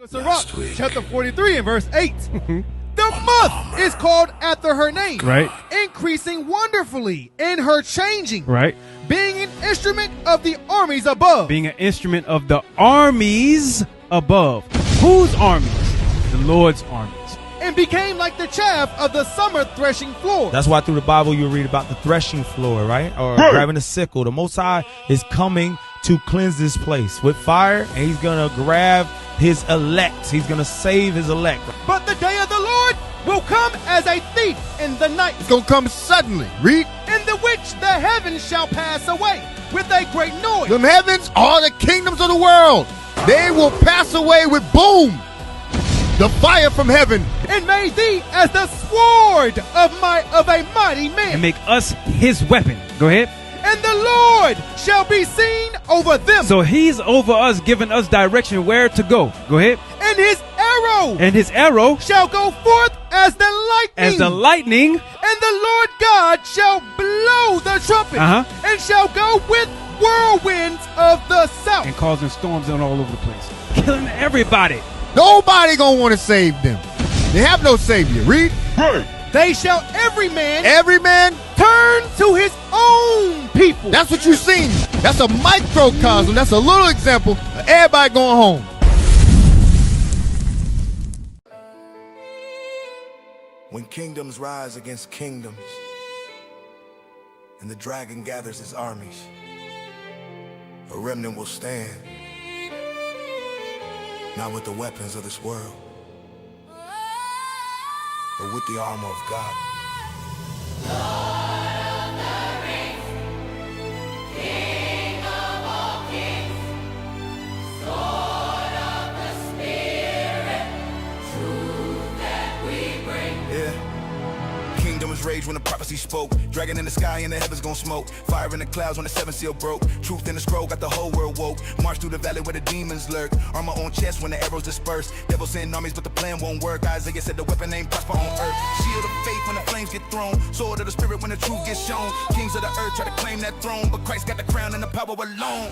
Sirach, chapter 43 and verse 8. The month is called after her name, right? Increasing wonderfully in her changing, right? Being an instrument of the armies above. Being an instrument of the armies above. Whose armies? The Lord's armies. And became like the chaff of the summer threshing floor. That's why through the Bible you read about the threshing floor, right? Or grabbing a sickle. The Most High is coming to cleanse this place with fire, and he's going to grab his elect. He's going to save his elect. But the day of the Lord will come as a thief in the night. It's going to come suddenly. Read. In the which the heavens shall pass away with a great noise. The heavens are the kingdoms of the world. They will pass away with boom. The fire from heaven. And made thee as the sword of a mighty man. And make us his weapon. Go ahead. And the Lord shall be seen over them. So he's over us, giving us direction where to go. Go ahead. And his arrow. And his arrow shall go forth as the lightning. As the lightning. And the Lord God shall blow the trumpet. And shall go with whirlwinds of the south. And causing storms all over the place. Killing everybody. Nobody gonna want to save them. They have no savior. Read. Right. They shall every man turn to his own people. That's what you seen. That's a microcosm. That's a little example of everybody going home. When kingdoms rise against kingdoms, and the dragon gathers his armies, a remnant will stand, not with the weapons of this world, but with the armor of God. Lord of the Rings, King of all kings, sword of the Spirit, truth that we bring. Yeah. Kingdoms rage when the prophecy spoke. Dragon in the sky and the heavens gon' smoke. Fire in the clouds when the seventh seal broke. Truth in the scroll got the whole world woke. March through the valley where the demons lurk. Armor on chest when the arrows disperse. Devil send armies but the plan won't work. Isaiah said the weapon ain't prosper on earth. Shield of faith when the flames get thrown. Sword of the spirit when the truth gets shown. Kings of the earth try to claim that throne, but Christ got the crown and the power alone.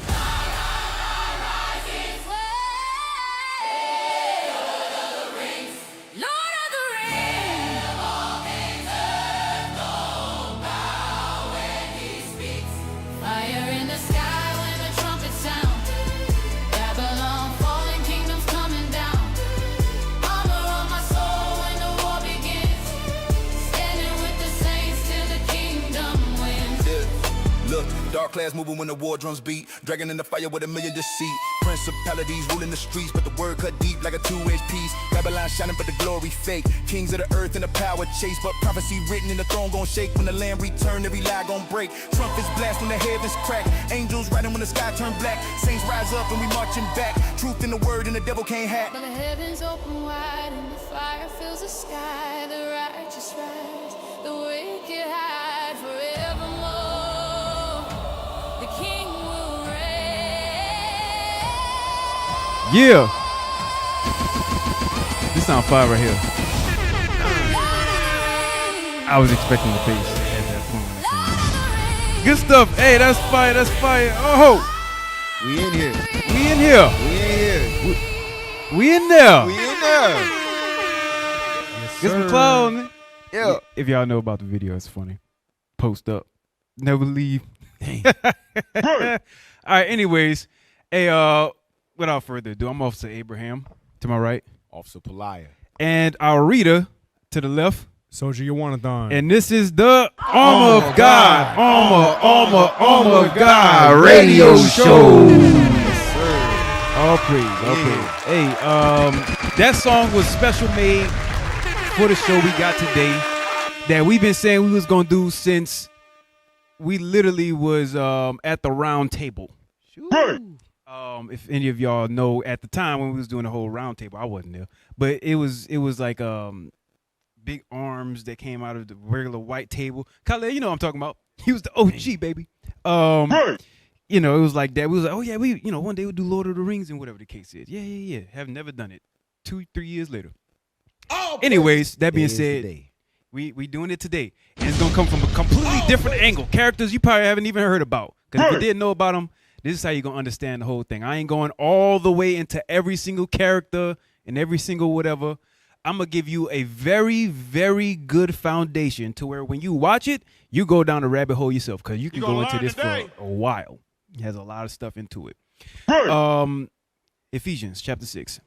Dark clouds moving when the war drums beat. Dragon in the fire with a million deceit. Principalities ruling the streets, but the word cut deep like a two-edged piece. Babylon shining, but the glory fake. Kings of the earth and the power chase, but prophecy written in the throne gon' shake. When the land return, every lie gon' break. Trumpets blast when the heavens crack. Angels riding when the sky turn black. Saints rise up and we marching back. Truth in the word and the devil can't hack. But the heavens open wide and the fire fills the sky. The righteous rise, the wicked hide forevermore. The king will reign. Yeah. This sound fire right here. I was expecting the face at that point. Good stuff. Hey, that's fire. That's fire. Oh, we in here. We in here. We in here. We in there. We in there. Yes, get some clown, man. Yeah. If y'all know about the video, it's funny. Post up. Never leave. All right, anyways, hey, without further ado, I'm Officer Abraham to my right, Officer Pelaya, and our reader to the left, Soldier Yawanathan. and this is the Armor of God, Armor of God radio show. Yes, sir. All praise. Hey, that song was special made for the show we got today that we've been saying we was gonna do since we literally was at the round table. Sure. If any of y'all know, at the time when we was doing the whole round table, I wasn't there, but it was like big arms that came out of the regular white table. Khaled, you know what I'm talking about. He was the OG, baby. You know, it was like that. We was like, oh yeah, one day we'll do Lord of the Rings and whatever the case is. Yeah. Have never done it. 2-3 years later. Anyways, that being said, we doing it today, and it's gonna come from a completely different angle. Characters you probably haven't even heard about, because if you didn't know about them, this is how you're gonna understand the whole thing. I ain't going all the way into every single character and every single whatever, I'm going to give you a very, very good foundation to where when you watch it, you go down a rabbit hole yourself because you can go into this for a while. It has a lot of stuff into it. Ephesians chapter 6.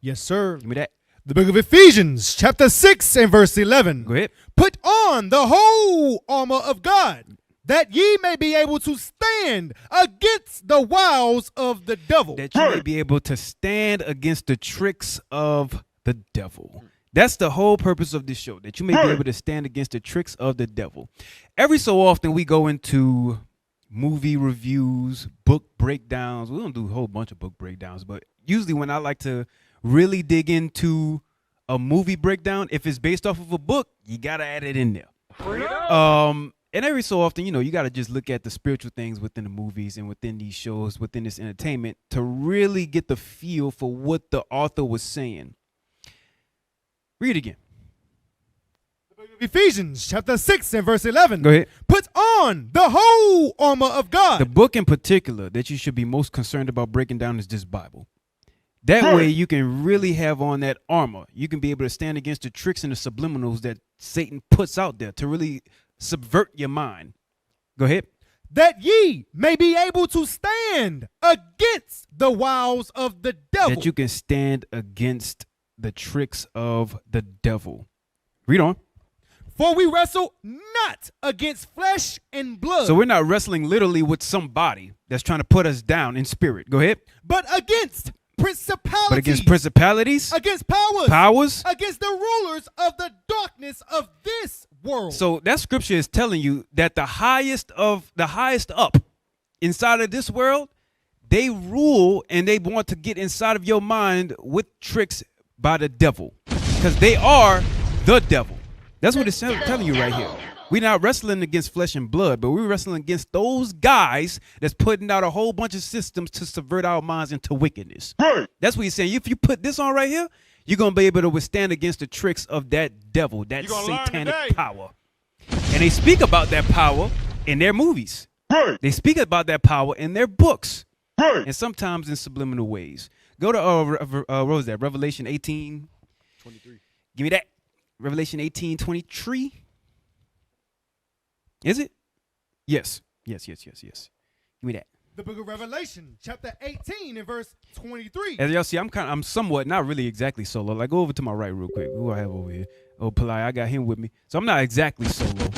Yes, sir. Give me that. The book of Ephesians, chapter 6 and verse 11. Go ahead. Put on the whole armor of God, that ye may be able to stand against the wiles of the devil. That you may be able to stand against the tricks of the devil. That's the whole purpose of this show, that you may be able to stand against the tricks of the devil. Every so often we go into movie reviews, book breakdowns. We don't do a whole bunch of book breakdowns, but usually when I like to really dig into a movie breakdown, if it's based off of a book, you got to add it in there. And every so often, you got to just look at the spiritual things within the movies and within these shows, within this entertainment, to really get the feel for what the author was saying. Read it again. The book of Ephesians, chapter 6 and verse 11. Go ahead. Put on the whole armor of God. The book in particular that you should be most concerned about breaking down is this Bible. That way you can really have on that armor. You can be able to stand against the tricks and the subliminals that Satan puts out there to really subvert your mind. Go ahead. That ye may be able to stand against the wiles of the devil. That you can stand against the tricks of the devil. Read on. For we wrestle not against flesh and blood. So we're not wrestling literally with somebody that's trying to put us down in spirit. Go ahead. But against principalities. But against principalities. Against powers. Powers. Against the rulers of the darkness of this world. So that scripture is telling you that the highest up inside of this world, they rule and they want to get inside of your mind with tricks by the devil, because they are the devil. That's what it's telling you right here. We're not wrestling against flesh and blood, but we're wrestling against those guys that's putting out a whole bunch of systems to subvert our minds into wickedness. That's what he's saying. If you put this on right here, you're going to be able to withstand against the tricks of that devil, that satanic power. And they speak about that power in their movies. They speak about that power in their books. And sometimes in subliminal ways. Go to what was that? Revelation 18:23. Give me that. Revelation 18:23. Is it? Yes. Yes. Give me that. The book of Revelation, chapter 18 and verse 23. As y'all see, I'm somewhat, not really exactly solo. Like, go over to my right real quick. Who I have over here? Oh, Palai, I got him with me. So I'm not exactly solo.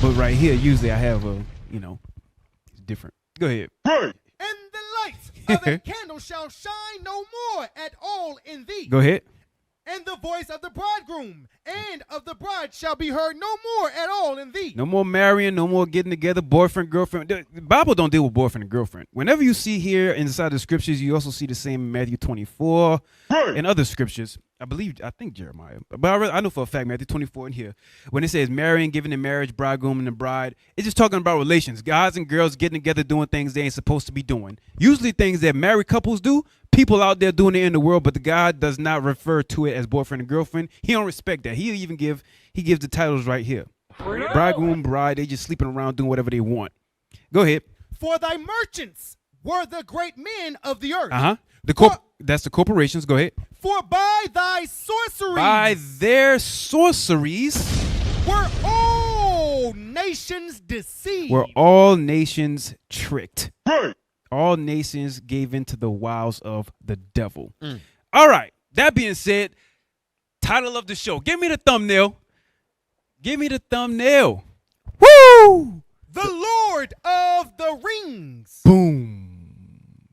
But right here, usually I have it's different. Go ahead. And the light of a candle shall shine no more at all in thee. Go ahead. And the voice of the bridegroom and of the bride shall be heard no more at all in thee. No more marrying, no more getting together, boyfriend, girlfriend. The Bible don't deal with boyfriend and girlfriend. Whenever you see here inside the scriptures, you also see the same in Matthew 24 and other scriptures. I think Jeremiah. But I know for a fact Matthew 24 in here. When it says marrying, giving in marriage, bridegroom and the bride, it's just talking about relations. Guys and girls getting together doing things they ain't supposed to be doing. Usually things that married couples do, people out there doing it in the world, but the God does not refer to it as boyfriend and girlfriend. He don't respect that. He gives the titles right here. Bridegroom, bride, they just sleeping around doing whatever they want. Go ahead. For thy merchants were the great men of the earth. Uh-huh. That's the corporations. Go ahead. For by thy sorceries. By their sorceries. Were all nations deceived. Were all nations tricked. All nations gave in to the wiles of the devil. All right. That being said, title of the show. Give me the thumbnail. Woo! The Lord of the Rings. Boom.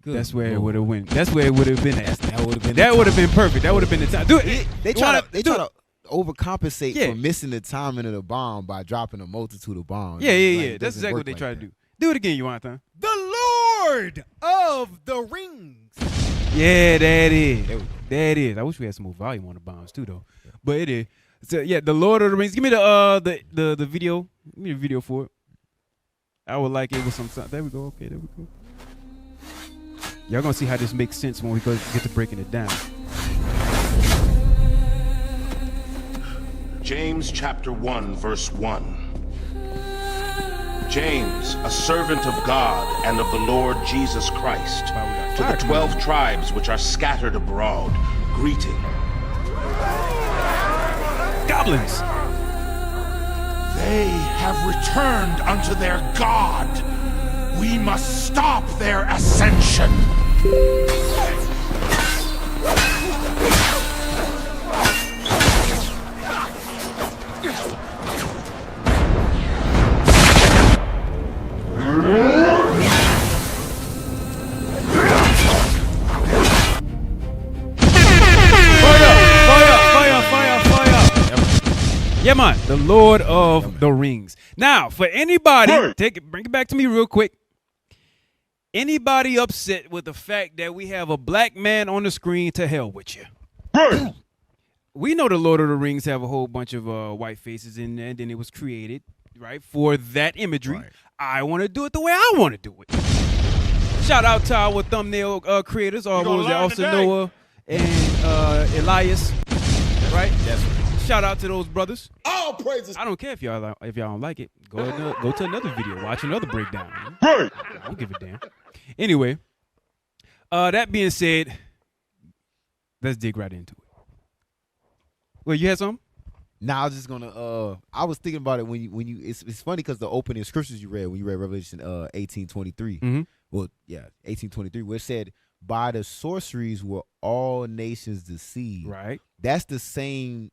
That's where it would have went. That's where it would have been at. That would have been perfect. That would have been the time. Do it. They try to overcompensate for missing the timing of the bomb by dropping a multitude of bombs. Yeah. That's exactly what they try to do. Do it again, Jonathan. The Lord of the Rings. Yeah, that is. I wish we had some more volume on the bombs too, though. But it is. So yeah, the Lord of the Rings. Give me the video. Give me the video for it. I would like it with some. There we go. Okay, there we go. Y'all gonna see how this makes sense when we get to breaking it down. James chapter 1, verse 1. James, a servant of God and of the Lord Jesus Christ, to the 12 tribes which are scattered abroad, greeting. Goblins. They have returned unto their God. We must stop their ascension. Yeah, man, the Lord of the Rings. Now, for anybody, bring it back to me real quick. Anybody upset with the fact that we have a black man on the screen? To hell with you. We know the Lord of the Rings have a whole bunch of white faces in there, and then it was created, right, for that imagery. Right. I want to do it the way I want to do it. Shout out to our thumbnail creators, what was it, Officer Noah and Elias, right? That's right. Shout out to those brothers. All praises. I don't care if y'all don't like it. Go to another video, watch another breakdown. I don't give a damn. Anyway, that being said, let's dig right into it. Well, you had something? Now I was just gonna. I was thinking about it when you. It's funny because the opening scriptures you read when you read Revelation 18:23. Mm-hmm. Well, yeah, 18:23, where it said, "By the sorceries were all nations deceived." Right. That's the same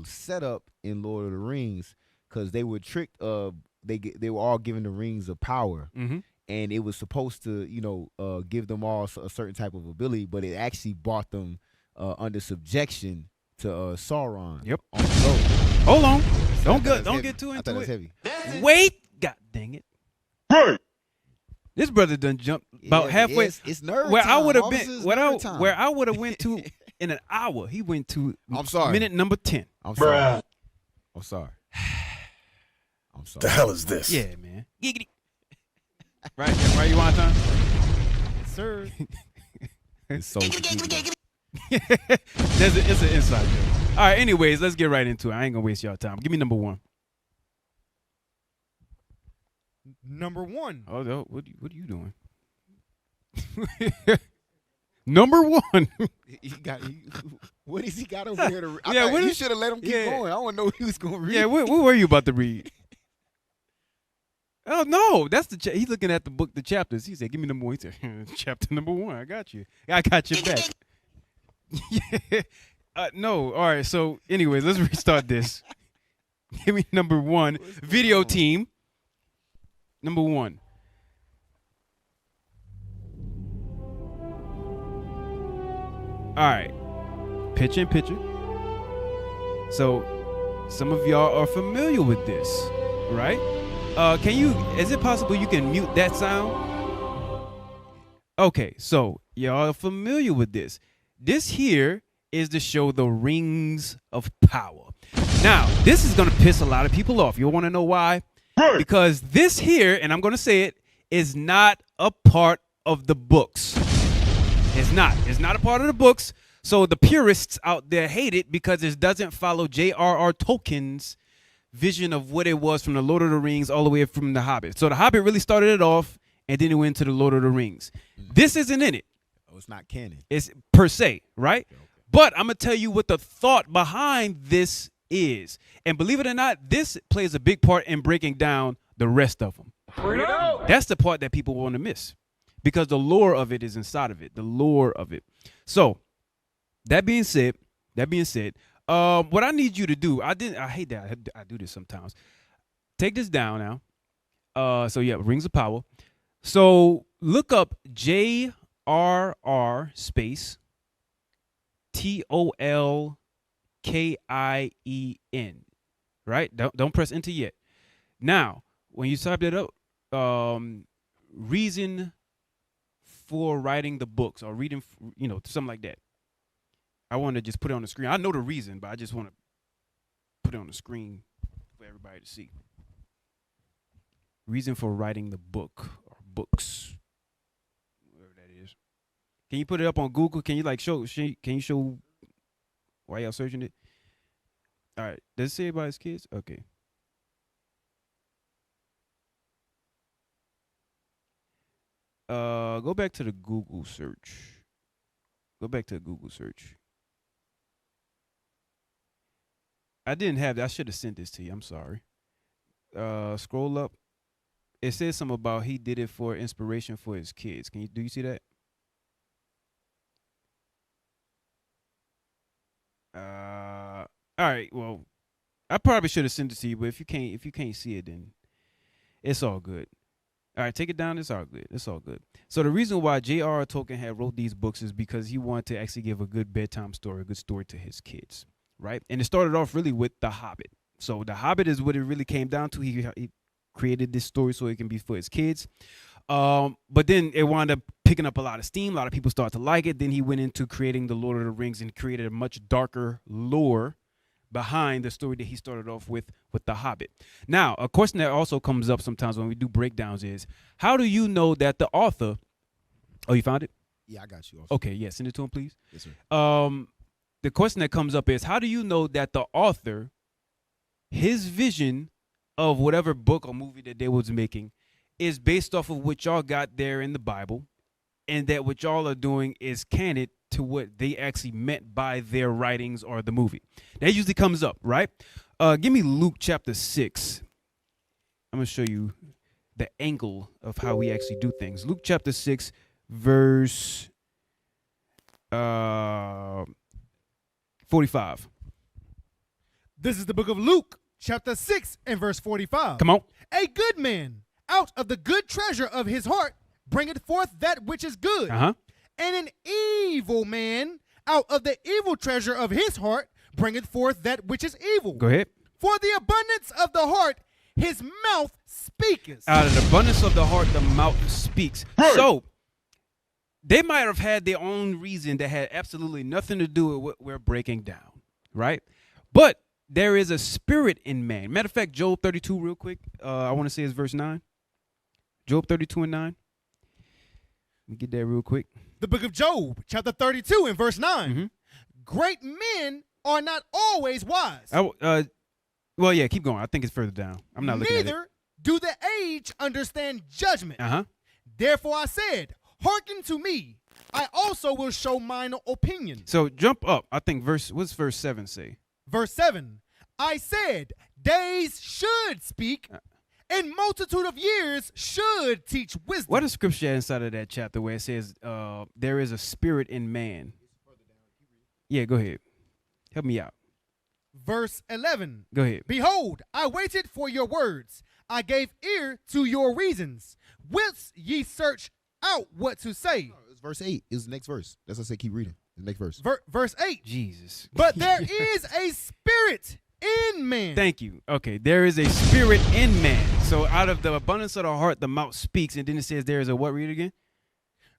setup in Lord of the Rings, because they were tricked. They were all given the rings of power, and it was supposed to give them all a certain type of ability, but it actually brought them under subjection to Sauron. Yep. On the road. Hold on. Don't get too into it. Heavy. Wait. God dang it. This brother done jumped about halfway. It's nerd where time. I would have been. Where I would have went to in an hour. He went to. I'm sorry. Minute number 10. I'm sorry. I'm sorry. I'm sorry. The hell is this? Yeah, man. Giggity. Right? Yeah, right. You want time? Yes, sir. It's so confusing. It's an inside joke. All right. Anyways, let's get right into it. I ain't gonna waste y'all time. Give me number 1. Number 1. Oh, no. What are you doing? Number 1. What has he got over here to read? Yeah, you should have let him keep going. I want to know what he was going to read. Yeah, what were you about to read? Oh, no. That's he's looking at the book, the chapters. He said, give me number 1. He said, chapter number 1. I got you. I got your back. Yeah. No. All right. So, anyways, let's restart this. Give me number 1. Video team. Number 1. All right. Picture in picture. So, some of y'all are familiar with this, right? Is it possible you can mute that sound? Okay, so y'all are familiar with this. This here is to show the rings of power. Now, this is going to piss a lot of people off. You'll want to know why? Because this here, and I'm going to say it, is not a part of the books. It's not. It's not a part of the books. So the purists out there hate it because it doesn't follow J.R.R. Tolkien's vision of what it was from the Lord of the Rings all the way from the Hobbit. So the Hobbit really started it off, and then it went to the Lord of the Rings. This isn't in it. Oh, it's not canon. It's per se, right? Okay. But I'm going to tell you what the thought behind this is. And believe it or not, this plays a big part in breaking down the rest of them. That's the part that people want to miss because the lore of it is inside of it, the lore of it. So that being said, what I need you to do, I hate that I do this sometimes. Take this down now. So yeah, Rings of Power. So look up JRR space TOLKIEN. Right? Don't press enter yet. Now, when you type that up, reason for writing the books or reading, something like that. I want to just put it on the screen. I know the reason, but I just want to put it on the screen for everybody to see. Reason for writing the book or books, whatever that is. Can you put it up on Google? Can you can you show why y'all searching it? All right. Does it say about his kids? Okay. Go back to the Google search. Go back to the Google search. I didn't have that. I should have sent this to you. I'm sorry. Scroll up. It says something about he did it for inspiration for his kids. Do you see that? All right. Well, I probably should have sent it to you, but if you can't see it, then it's all good. All right, take it down. It's all good. It's all good. So the reason why J.R.R. Tolkien had wrote these books is because he wanted to actually give a good bedtime story, a good story to his kids, right? And it started off really with The Hobbit. So The Hobbit is what it really came down to. He created this story so it can be for his kids. But then it wound up picking up a lot of steam. A lot of people started to like it. Then he went into creating the Lord of the Rings and created a much darker lore behind the story that he started off with The Hobbit. Now, a question that also comes up sometimes when we do breakdowns is, how do you know that the author, oh, you found it? Yeah, I got you. Also. Okay, yeah, send it to him, please. Yes, sir. The question that comes up is, how do you know that the author, his vision of whatever book or movie that they was making is based off of what y'all got there in the Bible, and that what y'all are doing is canon to what they actually meant by their writings or the movie? That usually comes up, right? Give me Luke chapter 6. I'm going to show you the angle of how we actually do things. Luke chapter 6, verse 45. This is the book of Luke, chapter 6 and verse 45. Come on. A good man out of the good treasure of his heart bringeth forth that which is good. Uh-huh. And an evil man out of the evil treasure of his heart bringeth forth that which is evil. Go ahead. For the abundance of the heart, his mouth speaketh. Out of the abundance of the heart, the mouth speaks. So they might have had their own reason that had absolutely nothing to do with what we're breaking down, right? But there is a spirit in man. Matter of fact, Job 32 real quick. I want to say it's verse 9. Job 32 and 9. Let me get that real quick. The book of Job, chapter 32 and verse 9. Mm-hmm. Great men are not always wise. Well, yeah, keep going. I think it's further down. I'm not looking at it. Neither do the aged understand judgment. Uh-huh. Therefore I said, hearken to me. I also will show mine opinion. So jump up. I think what's verse 7 say? Verse 7. I said, days should speak, and multitude of years should teach wisdom. What is scripture inside of that chapter where it says there is a spirit in man? Yeah, go ahead. Help me out. Verse 11. Go ahead. Behold, I waited for your words. I gave ear to your reasons. Whilst ye search out what to say. No, it's verse 8. It's the next verse. That's what I say. Keep reading. The next verse. Verse 8. Jesus. But there is a spirit in man. Thank you. Okay, there is a spirit in man. So out of the abundance of the heart, the mouth speaks. And then it says there is a what? Read it again.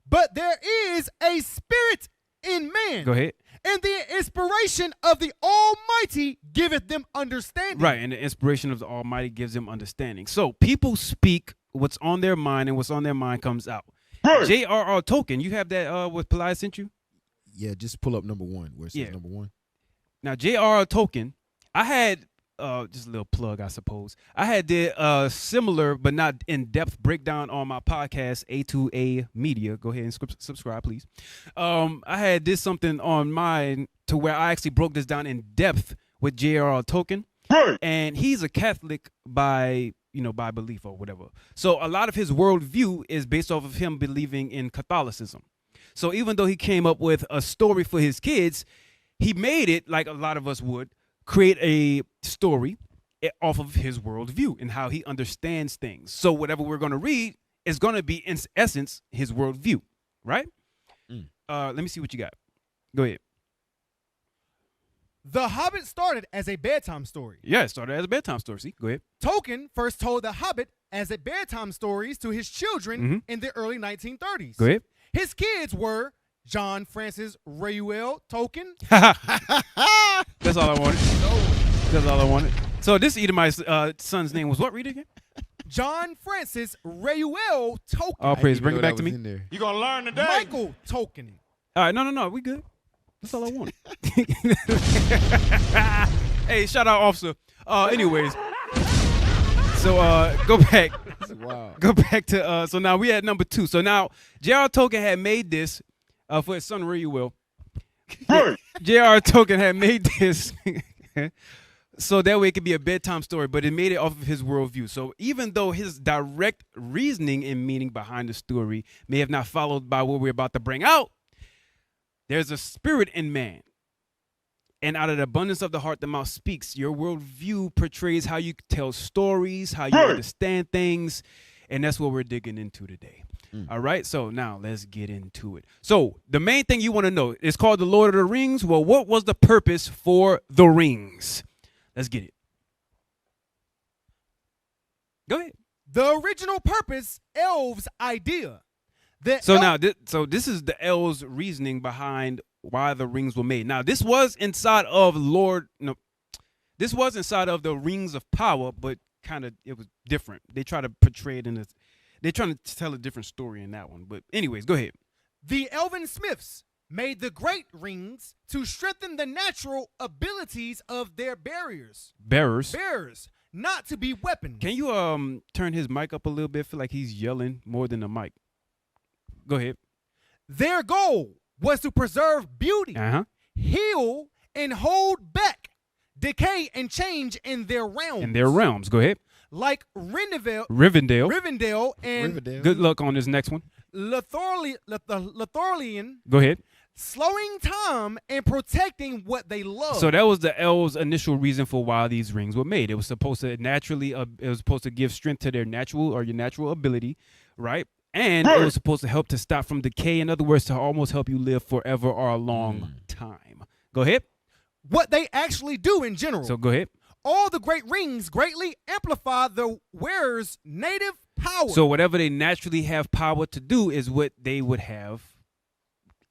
But there is a spirit in man. Go ahead. And the inspiration of the Almighty giveth them understanding. Right, and the inspiration of the Almighty gives them understanding. So people speak what's on their mind, and what's on their mind comes out. J.R.R. Tolkien, you have that what Pelias sent you? Yeah, just pull up number 1 where it says number 1. Now, J.R.R. Tolkien, I had just a little plug, I suppose. I had did similar but not in-depth breakdown on my podcast, A2A Media. Go ahead and subscribe, please. I had did something on mine to where I actually broke this down in depth with J.R.R. Tolkien. And he's a Catholic by belief or whatever. So a lot of his worldview is based off of him believing in Catholicism. So even though he came up with a story for his kids, he made it, like a lot of us would, create a story off of his worldview and how he understands things. So whatever we're going to read is going to be, in essence, his worldview, right? Let me see what you got. Go ahead. The Hobbit started as a bedtime story. Yeah, it started as a bedtime story. See, go ahead. Tolkien first told The Hobbit as a bedtime stories to his children in the early 1930s. Go ahead. His kids were John Francis Reuel Tolkien. That's all I wanted. That's all I wanted. So this Edomite's son's name was what? Read it again. John Francis Reuel Tolkien. All praise. Bring it back to me. You gonna learn today. Michael Tolkien. All right, no, we good. That's all I wanted. Hey, shout out, officer. Anyways, so go back. Wow. Go back to so now we at number 2. So now J.R. Tolkien had made this for his son Reuel. J.R. Tolkien had made this So that way it could be a bedtime story, but it made it off of his worldview. So even though his direct reasoning and meaning behind the story may have not followed by what we're about to bring out, there's a spirit in man. And out of the abundance of the heart, the mouth speaks. Your worldview portrays how you tell stories, how you understand things. And that's what we're digging into today. All right. So now let's get into it. So the main thing you want to know is called the Lord of the Rings. Well, what was the purpose for the rings? Let's get it. Go ahead. The original purpose, elves' idea. So this is the elves' reasoning behind why the rings were made. Now, this was inside of this was inside of the Rings of Power, but kind of it was different. They try to portray it they're trying to tell a different story in that one. But anyways, go ahead. The elven smiths made the great rings to strengthen the natural abilities of their bearers, not to be weapons. Can you turn his mic up a little bit? I feel like he's yelling more than the mic. Go ahead. Their goal was to preserve beauty, heal, and hold back decay and change in their realms. Go ahead. Like Rivendell, and good luck on this next one. Lothlorien. Go ahead. Slowing time and protecting what they love. So that was the elves' initial reason for why these rings were made. It was supposed to give strength to their natural ability, right? And it was supposed to help to stop from decay. In other words, to almost help you live forever or a long time. Go ahead. What they actually do in general. So go ahead. All the great rings greatly amplify the wearer's native power. So whatever they naturally have power to do is what they would have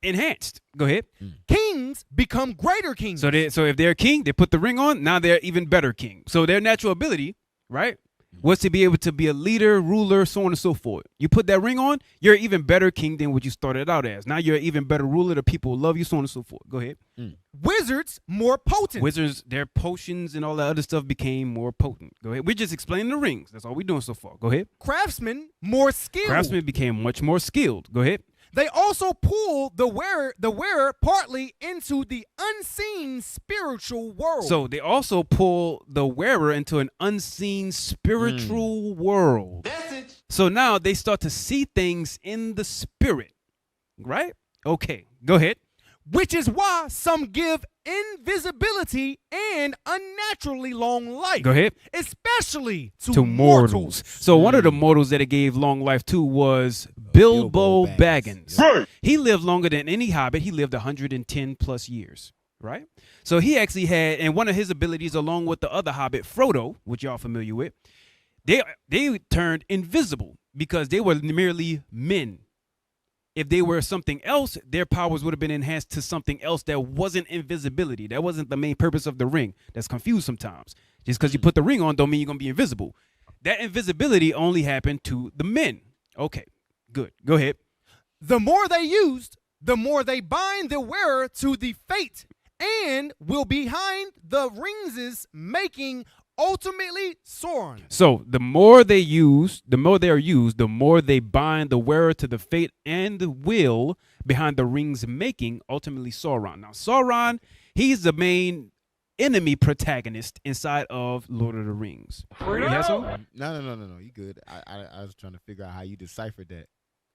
enhanced. Go ahead. Kings become greater kings. So if they're a king, they put the ring on, now they're even better king. So their natural ability, right, was to be able to be a leader, ruler, so on and so forth. You put that ring on, you're an even better king than what you started out as. Now you're an even better ruler. The people love you, so on and so forth. Go ahead. Wizards, more potent. Wizards, their potions and all that other stuff became more potent. Go ahead. We're just explaining the rings. That's all we're doing so far. Go ahead. Craftsmen, more skilled. Craftsmen became much more skilled. Go ahead. They also pull the wearer partly into the unseen spiritual world. So they also pull the wearer into an unseen spiritual world. Message. So now they start to see things in the spirit, right? Okay, go ahead. Which is why some give invisibility and unnaturally long life. Go ahead. Especially to mortals. So one of the mortals that it gave long life to was Bilbo Baggins. Right. He lived longer than any hobbit. He lived 110 plus years, right? So he actually had, and one of his abilities along with the other hobbit, Frodo, which y'all familiar with, they turned invisible because they were merely men. If they were something else, their powers would have been enhanced to something else that wasn't invisibility. That wasn't the main purpose of the ring. That's confused sometimes. Just because you put the ring on don't mean you're going to be invisible. That invisibility only happened to the men. Okay, good. Go ahead. The more they used, the more they bind the wearer to the fate and will behind the rings' making ultimately Sauron. So the more they are used, the more they bind the wearer to the fate and the will behind the rings making ultimately Sauron. Now Sauron, he's the main enemy protagonist inside of Lord of the Rings. You have some? No. You good. I was trying to figure out how you deciphered that.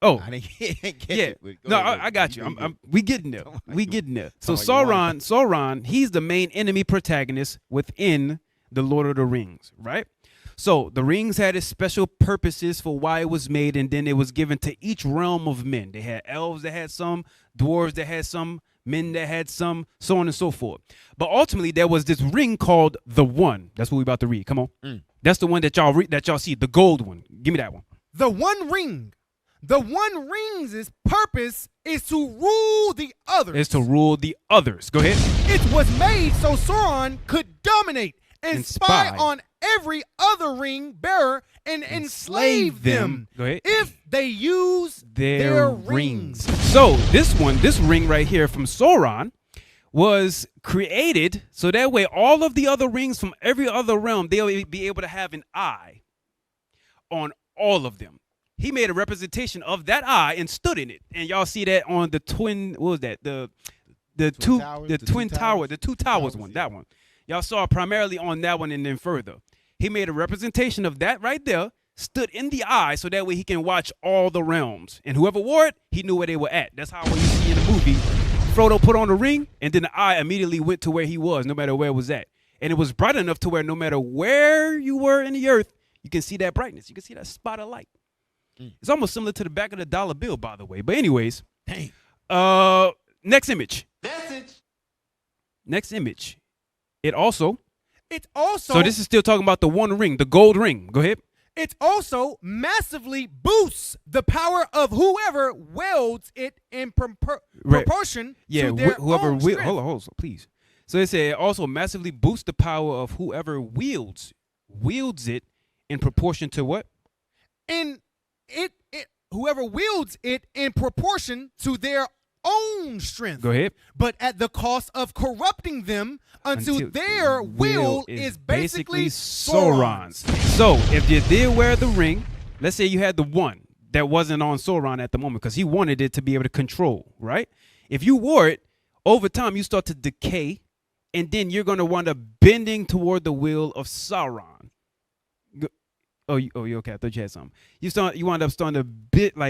Oh, I didn't get it. No, I got you. We getting there. We getting there. So Sauron, he's the main enemy protagonist within the Lord of the Rings, right? So the rings had its special purposes for why it was made, and then it was given to each realm of men. They had elves that had some, dwarves that had some, men that had some, so on and so forth. But ultimately, there was this ring called the One. That's what we're about to read. Come on. That's the one that y'all see, the gold one. Give me that one. The One Ring. The One Ring's purpose is to rule the others. Go ahead. It was made so Sauron could dominate and spy on every other ring bearer and enslave them. Go ahead. If they use their rings. So this ring right here from Sauron was created so that way all of the other rings from every other realm, they'll be able to have an eye on all of them. He made a representation of that eye and stood in it. And y'all see that on the twin, what was that? The two towers one, that one. Y'all saw primarily on that one and then further. He made a representation of that right there, stood in the eye so that way he can watch all the realms. And whoever wore it, he knew where they were at. That's how when you see in the movie, Frodo put on the ring and then the eye immediately went to where he was, no matter where it was at. And it was bright enough to where no matter where you were in the earth, you can see that brightness. You can see that spot of light. It's almost similar to the back of the dollar bill, by the way. But anyways, next image. Next image. It also. So this is still talking about the one ring, the gold ring. Go ahead. It also massively boosts the power of whoever wields it in proportion to their whoever own strength. hold on, please. So it said it also massively boosts the power of whoever wields it in proportion to what? Whoever wields it in proportion to their own strength. Go ahead. But at the cost of corrupting them until their will is basically Sauron's. So if you did wear the ring, let's say you had the one that wasn't on Sauron at the moment because he wanted it to be able to control, right? If you wore it, over time you start to decay, and then you're going to wind up bending toward the will of Sauron. You okay? I thought you had something. You wind up starting to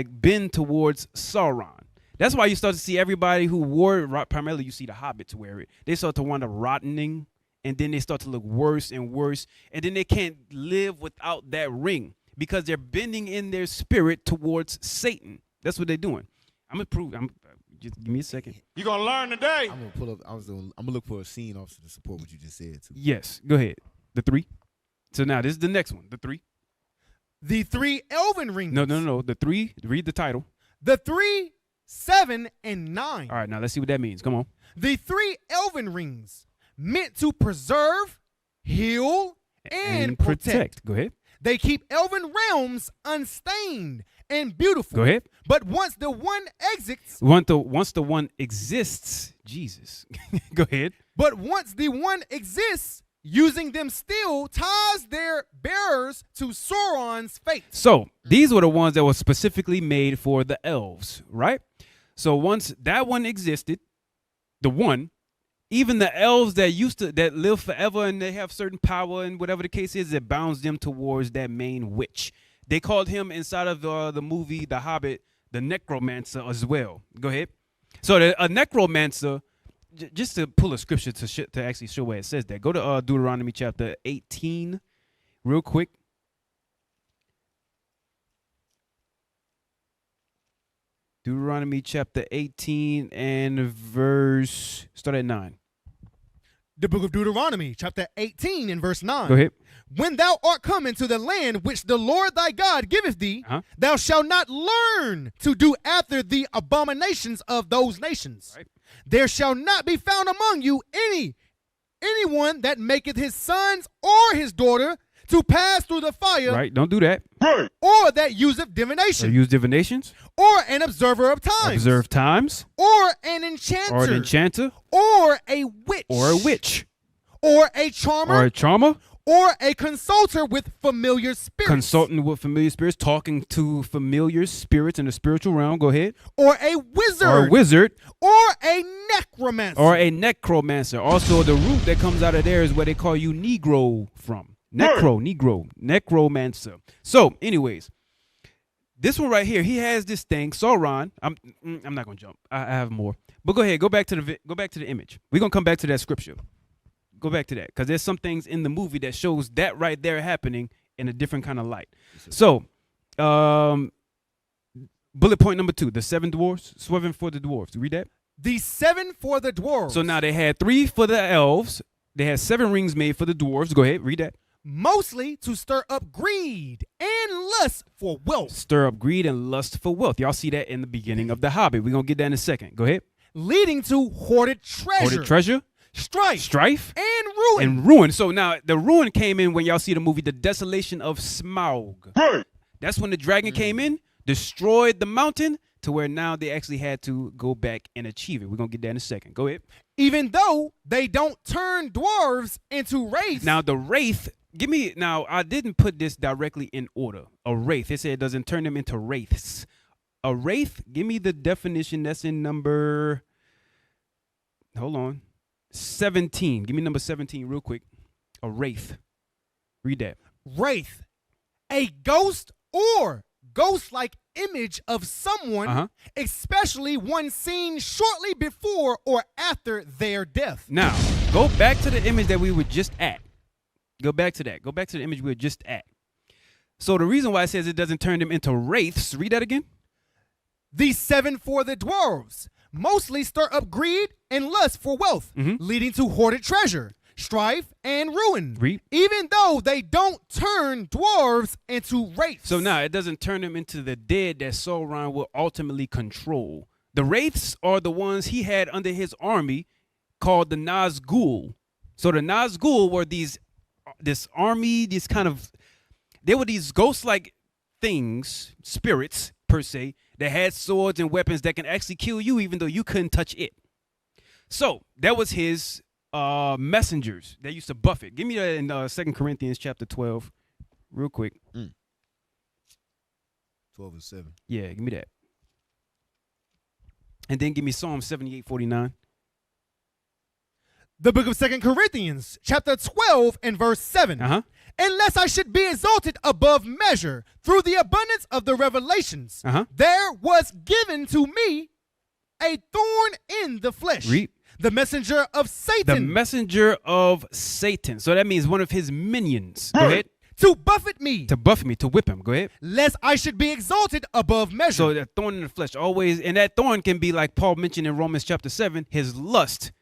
bend towards Sauron. That's why you start to see everybody who wore it, primarily you see the hobbits wear it. They start to wind up rotting, and then they start to look worse and worse, and then they can't live without that ring because they're bending in their spirit towards Satan. That's what they're doing. I'm gonna prove. Just give me a second. You gonna learn today? I'm gonna pull up. I'm gonna look for a scene officer to support what you just said too. Yes, go ahead. The 3. So now this is the next one. The 3. The 3 elven rings. No. The 3. Read the title. The 3, 7, and 9. All right, now let's see what that means. Come on. The 3 elven rings meant to preserve, heal, and protect. Go ahead. They keep elven realms unstained and beautiful. Go ahead. But once the one exits, once the one exists, Jesus. Go ahead. But once the one exists, using them still ties their bearers to Sauron's fate. So these were the ones that were specifically made for the elves, right? So once that one existed, the one, even the elves that live forever and they have certain power and whatever the case is, it bounds them towards that main witch. They called him inside of the movie The Hobbit the necromancer as well. Go ahead. So a necromancer, just to pull a scripture to actually show where it says that, go to Deuteronomy chapter 18 real quick. Deuteronomy chapter 18 and start at 9. The book of Deuteronomy, chapter 18 and verse 9. Go ahead. When thou art come into the land which the Lord thy God giveth thee, thou shalt not learn to do after the abominations of those nations. Right. There shall not be found among you anyone that maketh his sons or his daughter to pass through the fire. Right, don't do that. Right. Or that useth divination. Or use divinations. Or an observer of times. Observe times. Or an enchanter. Or an enchanter. Or a witch. Or a witch. Or a charmer. Or a charmer. Or a consulter with familiar spirits. Consulting with familiar spirits, talking to familiar spirits in the spiritual realm. Go ahead. Or a wizard. Or a wizard. Or a necromancer. Or a necromancer. Also, the root that comes out of there is where they call you Negro from. Necromancer. So, anyways, this one right here, he has this thing, Sauron. I'm not gonna jump. I have more, but go ahead. Go back to the image. We're gonna come back to that scripture. Go back to that because there's some things in the movie that shows that right there happening in a different kind of light. So, bullet point number 2: the 7 dwarves, swerving for the dwarves. Read that. The 7 for the dwarves. So now they had 3 for the elves. They had 7 rings made for the dwarves. Go ahead, read that. Mostly to stir up greed and lust for wealth. Stir up greed and lust for wealth. Y'all see that in the beginning of The Hobbit. We're going to get that in a second. Go ahead. Leading to hoarded treasure. Hoarded treasure. Strife. And ruin. So now the ruin came in when y'all see the movie The Desolation of Smaug. Right. That's when the dragon came in, destroyed the mountain, to where now they actually had to go back and achieve it. We're going to get that in a second. Go ahead. Even though they don't turn dwarves into wraiths. Now the wraith... Now, I didn't put this directly in order. A wraith. It said it doesn't turn them into wraiths. A wraith, give me the definition that's in number, hold on, 17. Give me number 17 real quick. A wraith. Read that. Wraith, a ghost or ghost-like image of someone, especially one seen shortly before or after their death. Now, go back to the image that we were just at. Go back to that. Go back to the image we were just at. So the reason why it says it doesn't turn them into wraiths, read that again. These 7 for the dwarves mostly stir up greed and lust for wealth, leading to hoarded treasure, strife, and ruin. Read. Even though they don't turn dwarves into wraiths. So now it doesn't turn them into the dead that Sauron will ultimately control. The wraiths are the ones he had under his army called the Nazgûl. So the Nazgûl were this army, they were these ghost-like things, spirits per se, that had swords and weapons that can actually kill you even though you couldn't touch it. So that was his messengers that used to buffet. Give me that in 2 Corinthians chapter 12 real quick. 12 and 7. Yeah, give me that. And then give me Psalm 78:49. The book of 2 Corinthians, chapter 12 and verse 7. Unless I should be exalted above measure through the abundance of the revelations, there was given to me a thorn in the flesh. Read. The messenger of Satan. The messenger of Satan. So that means one of his minions. Go ahead. To buffet me. To buffet me, to whip him. Go ahead. Lest I should be exalted above measure. So that thorn in the flesh always, and that thorn can be like Paul mentioned in Romans chapter 7, his lust.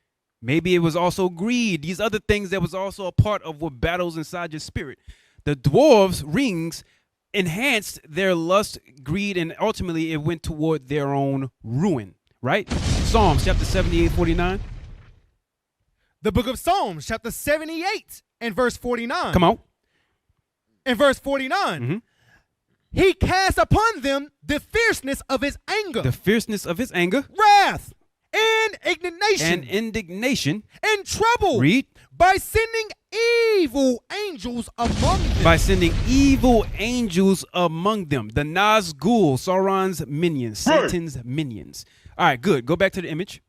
Maybe it was also greed. These other things that was also a part of what battles inside your spirit. The dwarves' rings enhanced their lust, greed, and ultimately it went toward their own ruin. Right? Psalms chapter 78:49. The book of Psalms chapter 78 and verse 49. Come on. In verse 49. He cast upon them the fierceness of his anger. The fierceness of his anger. Wrath. And indignation. And indignation. And trouble. Read. By sending evil angels among them. By sending evil angels among them. The Nazgûl, Sauron's minions, Satan's minions. All right, good. Go back to the image.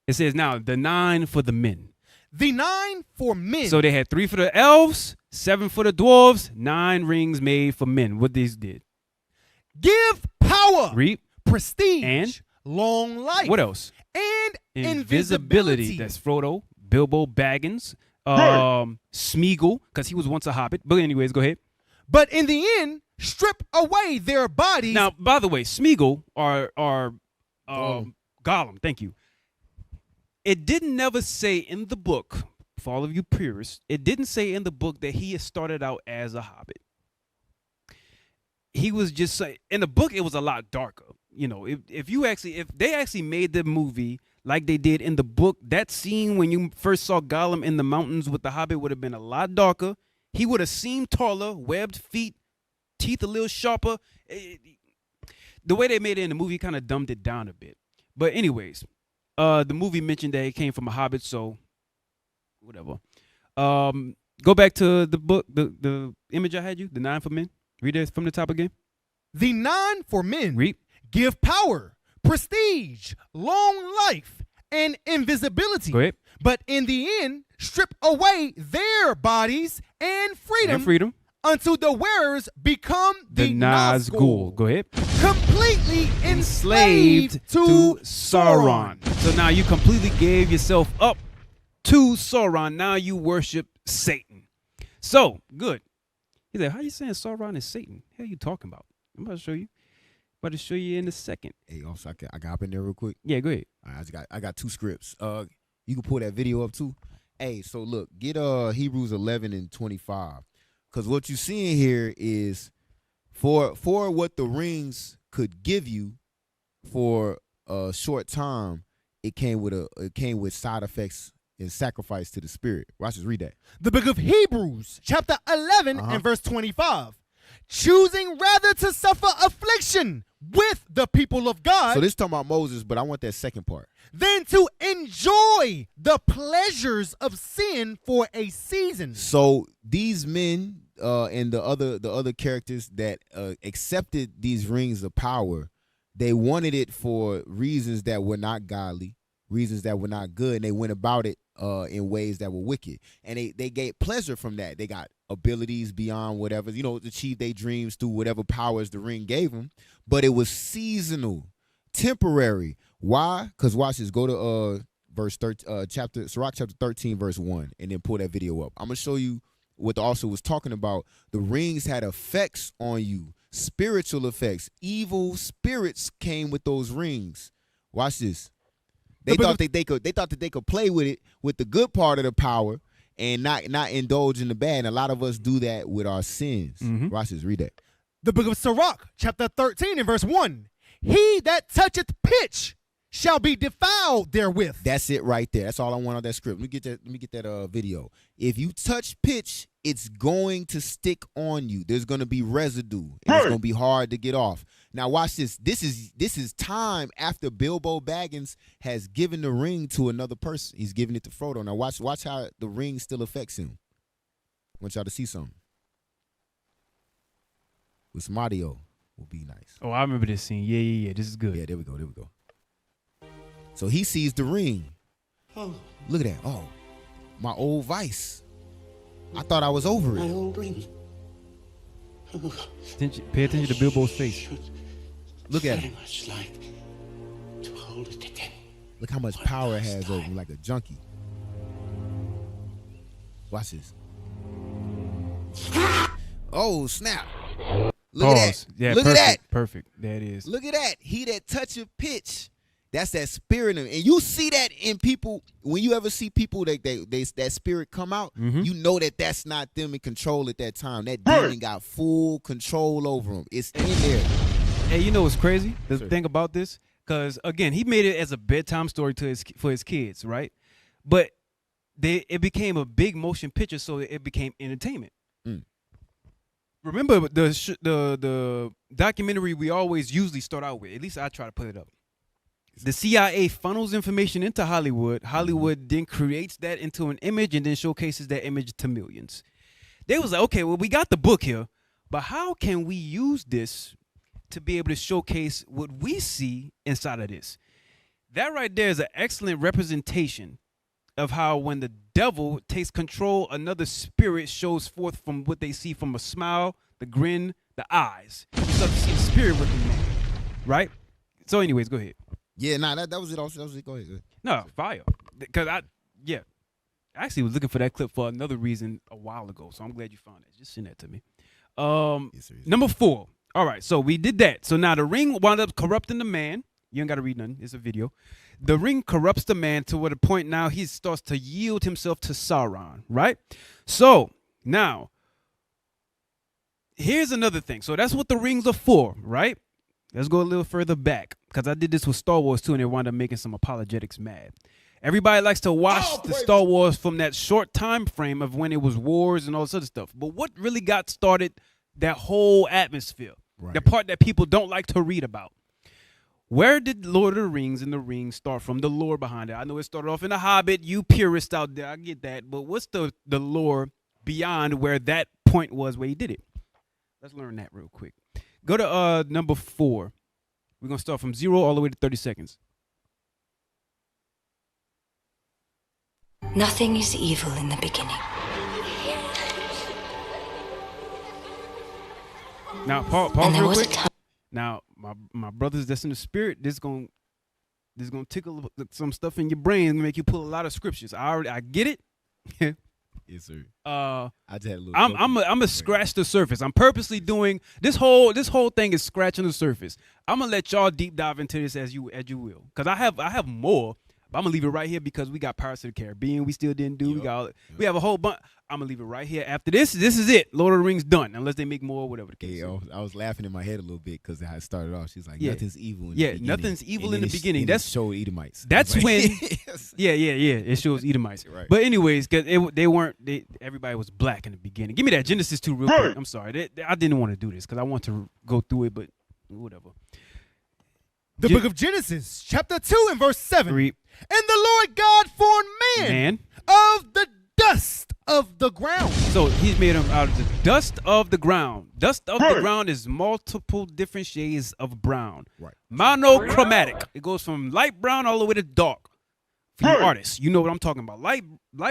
It says now, the 9 for the men. The 9 for men. So they had 3 for the elves, 7 for the dwarves, 9 rings made for men. What these did? Give power. Read. Prestige. And? Long life. What else? And invisibility. That's Frodo, Bilbo Baggins, Smeagol, because he was once a hobbit. But anyways, go ahead. But in the end, strip away their bodies. Now, by the way, Smeagol or Gollum, thank you. It didn't never say in the book, for all of you purists, it didn't say in the book that he had started out as a hobbit. He was just in the book, it was a lot darker. You know, if they actually made the movie like they did in the book, that scene when you first saw Gollum in the mountains with the hobbit would have been a lot darker. He would have seemed taller, webbed feet, teeth a little sharper. The way they made it in the movie kind of dumbed it down a bit. But anyways, the movie mentioned that it came from a hobbit, so whatever. Go back to the book, the image I had you, the 9 for men. Read it from the top again. The 9 for men. Read. Give power, prestige, long life, and invisibility. Go ahead. But in the end, strip away their bodies and freedom. Until the wearers become the Nazgûl. Go ahead. Completely enslaved to Sauron. So now you completely gave yourself up to Sauron. Now you worship Satan. So, good. He's like, how you saying Sauron is Satan? What are you talking about? I'm about to show you. About to show you in a second. Hey, also, I got up in there real quick. Yeah, go ahead. All right, I got 2 scripts. You can pull that video up too. Hey, so look, get Hebrews 11 and 25, because what you seeing here is for what the rings could give you for a short time, it came with side effects and sacrifice to the spirit. Watch us read that. The book of Hebrews, chapter 11 and verse 25. Choosing rather to suffer affliction with the people of God. So this talking about Moses, but I want that second part. Than to enjoy the pleasures of sin for a season. So these men and the other characters that accepted these rings of power, they wanted it for reasons that were not godly. reasons that were not good, and they went about it in ways that were wicked. And they get pleasure from that. They got abilities beyond whatever, to achieve their dreams through whatever powers the ring gave them. But it was seasonal, temporary. Why? Because watch this. Go to Sirach chapter 13, verse 1, and then pull that video up. I'm going to show you what the author was talking about. The rings had effects on you, spiritual effects. Evil spirits came with those rings. Watch this. They thought that they could play with it, with the good part of the power, and not indulge in the bad. And a lot of us do that with our sins. Watch this. Read that. The book of Sirach, chapter 13 and verse 1. He that toucheth pitch shall be defiled therewith. That's it right there. That's all I want on that script. Let me get that video. If you touch pitch, it's going to stick on you. There's going to be residue, and it's going to be hard to get off. Now watch this. This is time after Bilbo Baggins has given the ring to another person. He's giving it to Frodo. Now watch how the ring still affects him. I want y'all to see something. With some audio will be nice. Oh, I remember this scene. Yeah. This is good. Yeah, there we go. So he sees the ring. Oh. Look at that. Oh, my old vice. I thought I was over it. My old ring. Pay attention to Bilbo's face. Look at Very it. much like to hold it again. Look how much power it has over him, like a junkie. Watch this. Oh, snap. Look at that. Yeah, Look perfect, at that. Perfect. That is. Look at that. He that touch of pitch. That's that spirit in him. And you see that in people. When you ever see people that spirit come out, you know that that's not them in control at that time. That demon got full control over them. It's in there. Hey, you know what's crazy? The thing about this, because again, he made it as a bedtime story for his kids, right? But it became a big motion picture, so it became entertainment. Remember the documentary we always usually start out with. At least I try to put it up. The CIA funnels information into Hollywood. Hollywood then creates that into an image and then showcases that image to millions. They was like, okay, well, we got the book here, but how can we use this to be able to showcase what we see inside of this? That right there is an excellent representation of how when the devil takes control, another spirit shows forth from what they see from a smile, the grin, the eyes. You start to see the spirit within man, right? So anyways, go ahead. Yeah, that was it. Also, Go ahead. No, fire. Because I actually was looking for that clip for another reason a while ago. So I'm glad you found that. Just send that to me. Yes, sir. Number 4. All right, so we did that. So now the ring wound up corrupting the man. You ain't got to read nothing. It's a video. The ring corrupts the man to what a point now he starts to yield himself to Sauron, right? So now, here's another thing. So that's what the rings are for, right? Let's go a little further back, because I did this with Star Wars too, and it wound up making some apologetics mad. Everybody likes to watch the Star Wars from that short time frame of when it was wars and all this other stuff. But what really got started that whole atmosphere, the part that people don't like to read about? Where did Lord of the Rings and the Rings start from? The lore behind it. I know it started off in The Hobbit. You purists out there, I get that. But what's the lore beyond where that point was where he did it? Let's learn that real quick. Go to number 4. We're going to start from 0 all the way to 30 seconds. Nothing is evil in the beginning. Now, pause real quick. Now, my brothers that's in the spirit, this gonna tickle some stuff in your brain and make you pull a lot of scriptures. I get it. Yes, sir. I just had a little. I'm gonna scratch the surface. I'm purposely doing this whole thing is scratching the surface. I'm gonna let y'all deep dive into this as you will, because I have more. But I'm gonna leave it right here because we got Pirates of the Caribbean. We still didn't do. We have a whole bunch. I'm gonna leave it right here. After this is it. Lord of the Rings done, unless they make more, whatever the case. Yeah, I was laughing in my head a little bit because how it started off. She's like, nothing's evil. Nothing's evil in the beginning. That's show Edomites. That's when. Yeah. It shows Edomites. Right. But anyways, because everybody was black in the beginning. Give me that Genesis 2 real quick. I'm sorry, I didn't want to do this because I want to go through it, but whatever. The book of Genesis, chapter 2 and verse 7. Read. And the Lord God formed man of the dust of the ground. So he's made him out of the dust of the ground. Dust of the ground is multiple different shades of brown. Right. Monochromatic. It goes from light brown all the way to dark. For you artists, you know what I'm talking about. Light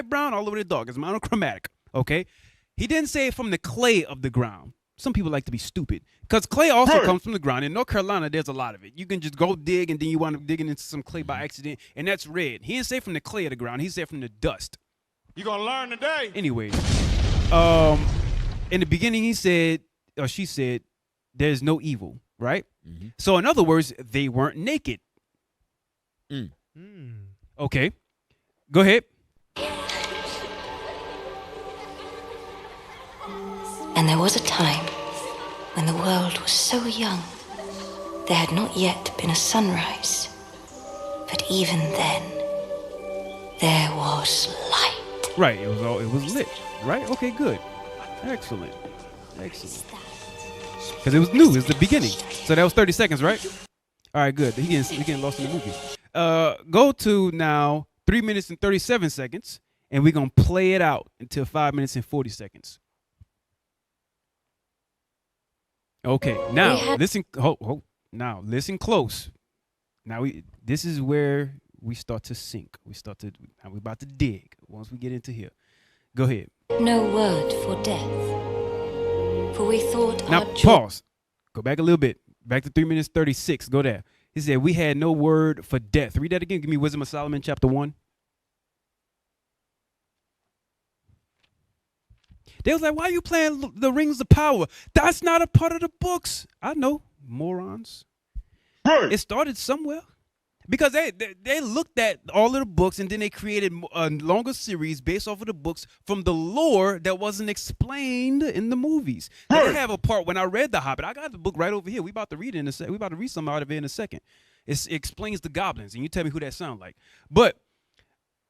brown all over the dark. It's monochromatic. Okay. He didn't say it from the clay of the ground. Some people like to be stupid because clay also comes from the ground. In North Carolina, there's a lot of it. You can just go dig and then you wind up digging into some clay by accident, and that's red. He didn't say from the clay of the ground. He said from the dust. You're going to learn today. Anyways, in the beginning, he said, or she said, there's no evil, right? Mm-hmm. So in other words, they weren't naked. Okay, go ahead. And there was a time when the world was so young, there had not yet been a sunrise. But even then, there was light. Right, it was lit. Right? Okay, good. Excellent. Because it was new. It was the beginning. So that was 30 seconds, right? All right, good. He getting lost in the movie. Go to now 3 minutes and 37 seconds, and we're going to play it out until 5 minutes and 40 seconds. Okay, now listen. Now listen close. Now this is where we start to sink. Now we're about to dig. Once we get into here, go ahead. No word for death. For we thought now pause. Go back a little bit. Back to 3 minutes 36. Go there. He said we had no word for death. Read that again. Give me Wisdom of Solomon chapter 1. They was like, why are you playing the Rings of Power? That's not a part of the books. I know, morons. Right. It started somewhere. Because they looked at all of the books and then they created a longer series based off of the books from the lore that wasn't explained in the movies. Right. They have a part when I read The Hobbit. I got the book right over here. We about to read it in a second. We about to read some out of it in a second. It explains the goblins, and you tell me who that sound like. But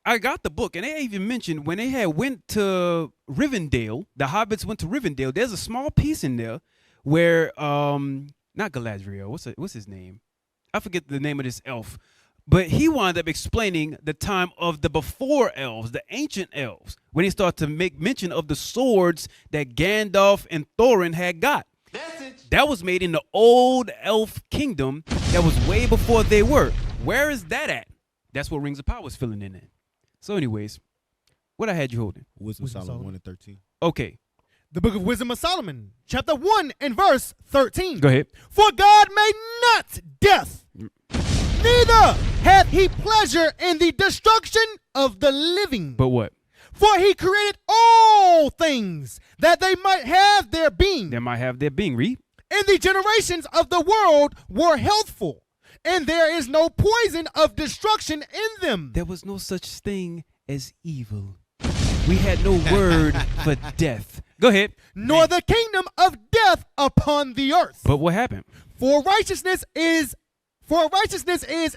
I got the book, and they even mentioned when they had went to Rivendell, the hobbits went to Rivendell, there's a small piece in there where, not Galadriel, what's his name? I forget the name of this elf, but he wound up explaining the time of the before elves, the ancient elves, when he started to make mention of the swords that Gandalf and Thorin had got. That was made in the old elf kingdom that was way before they were. Where is that at? That's what Rings of Power is filling in. So anyways, what I had you holding? Wisdom of Solomon 1 and 13. Okay. The book of Wisdom of Solomon, chapter 1 and verse 13. Go ahead. For God made not death, neither hath he pleasure in the destruction of the living. But what? For he created all things that they might have their being. They might have their being. Read. And the generations of the world were healthful, and there is no poison of destruction in them. There was no such thing as evil. We had no word for death. Go ahead. Nor the kingdom of death upon the earth. But what happened? For righteousness is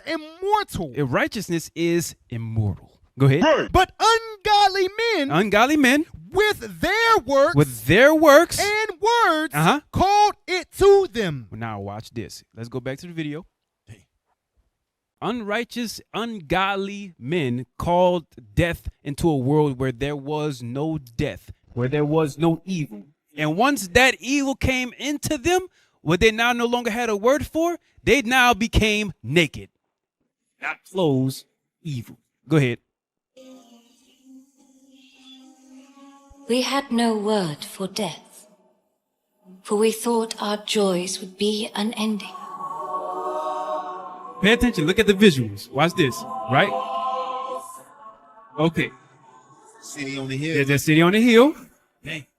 immortal. Righteousness is immortal. Go ahead. But ungodly men with their works and words called it to them. Now watch this. Let's go back to the video. Unrighteous, ungodly men called death into a world where there was no death, where there was no evil. And once that evil came into them, what they now no longer had a word for, they now became naked. Not clothes, evil. Go ahead. We had no word for death, for we thought our joys would be unending. Pay attention. Look at the visuals. Watch this. Right? Okay. City on the hill. There's that city on the hill.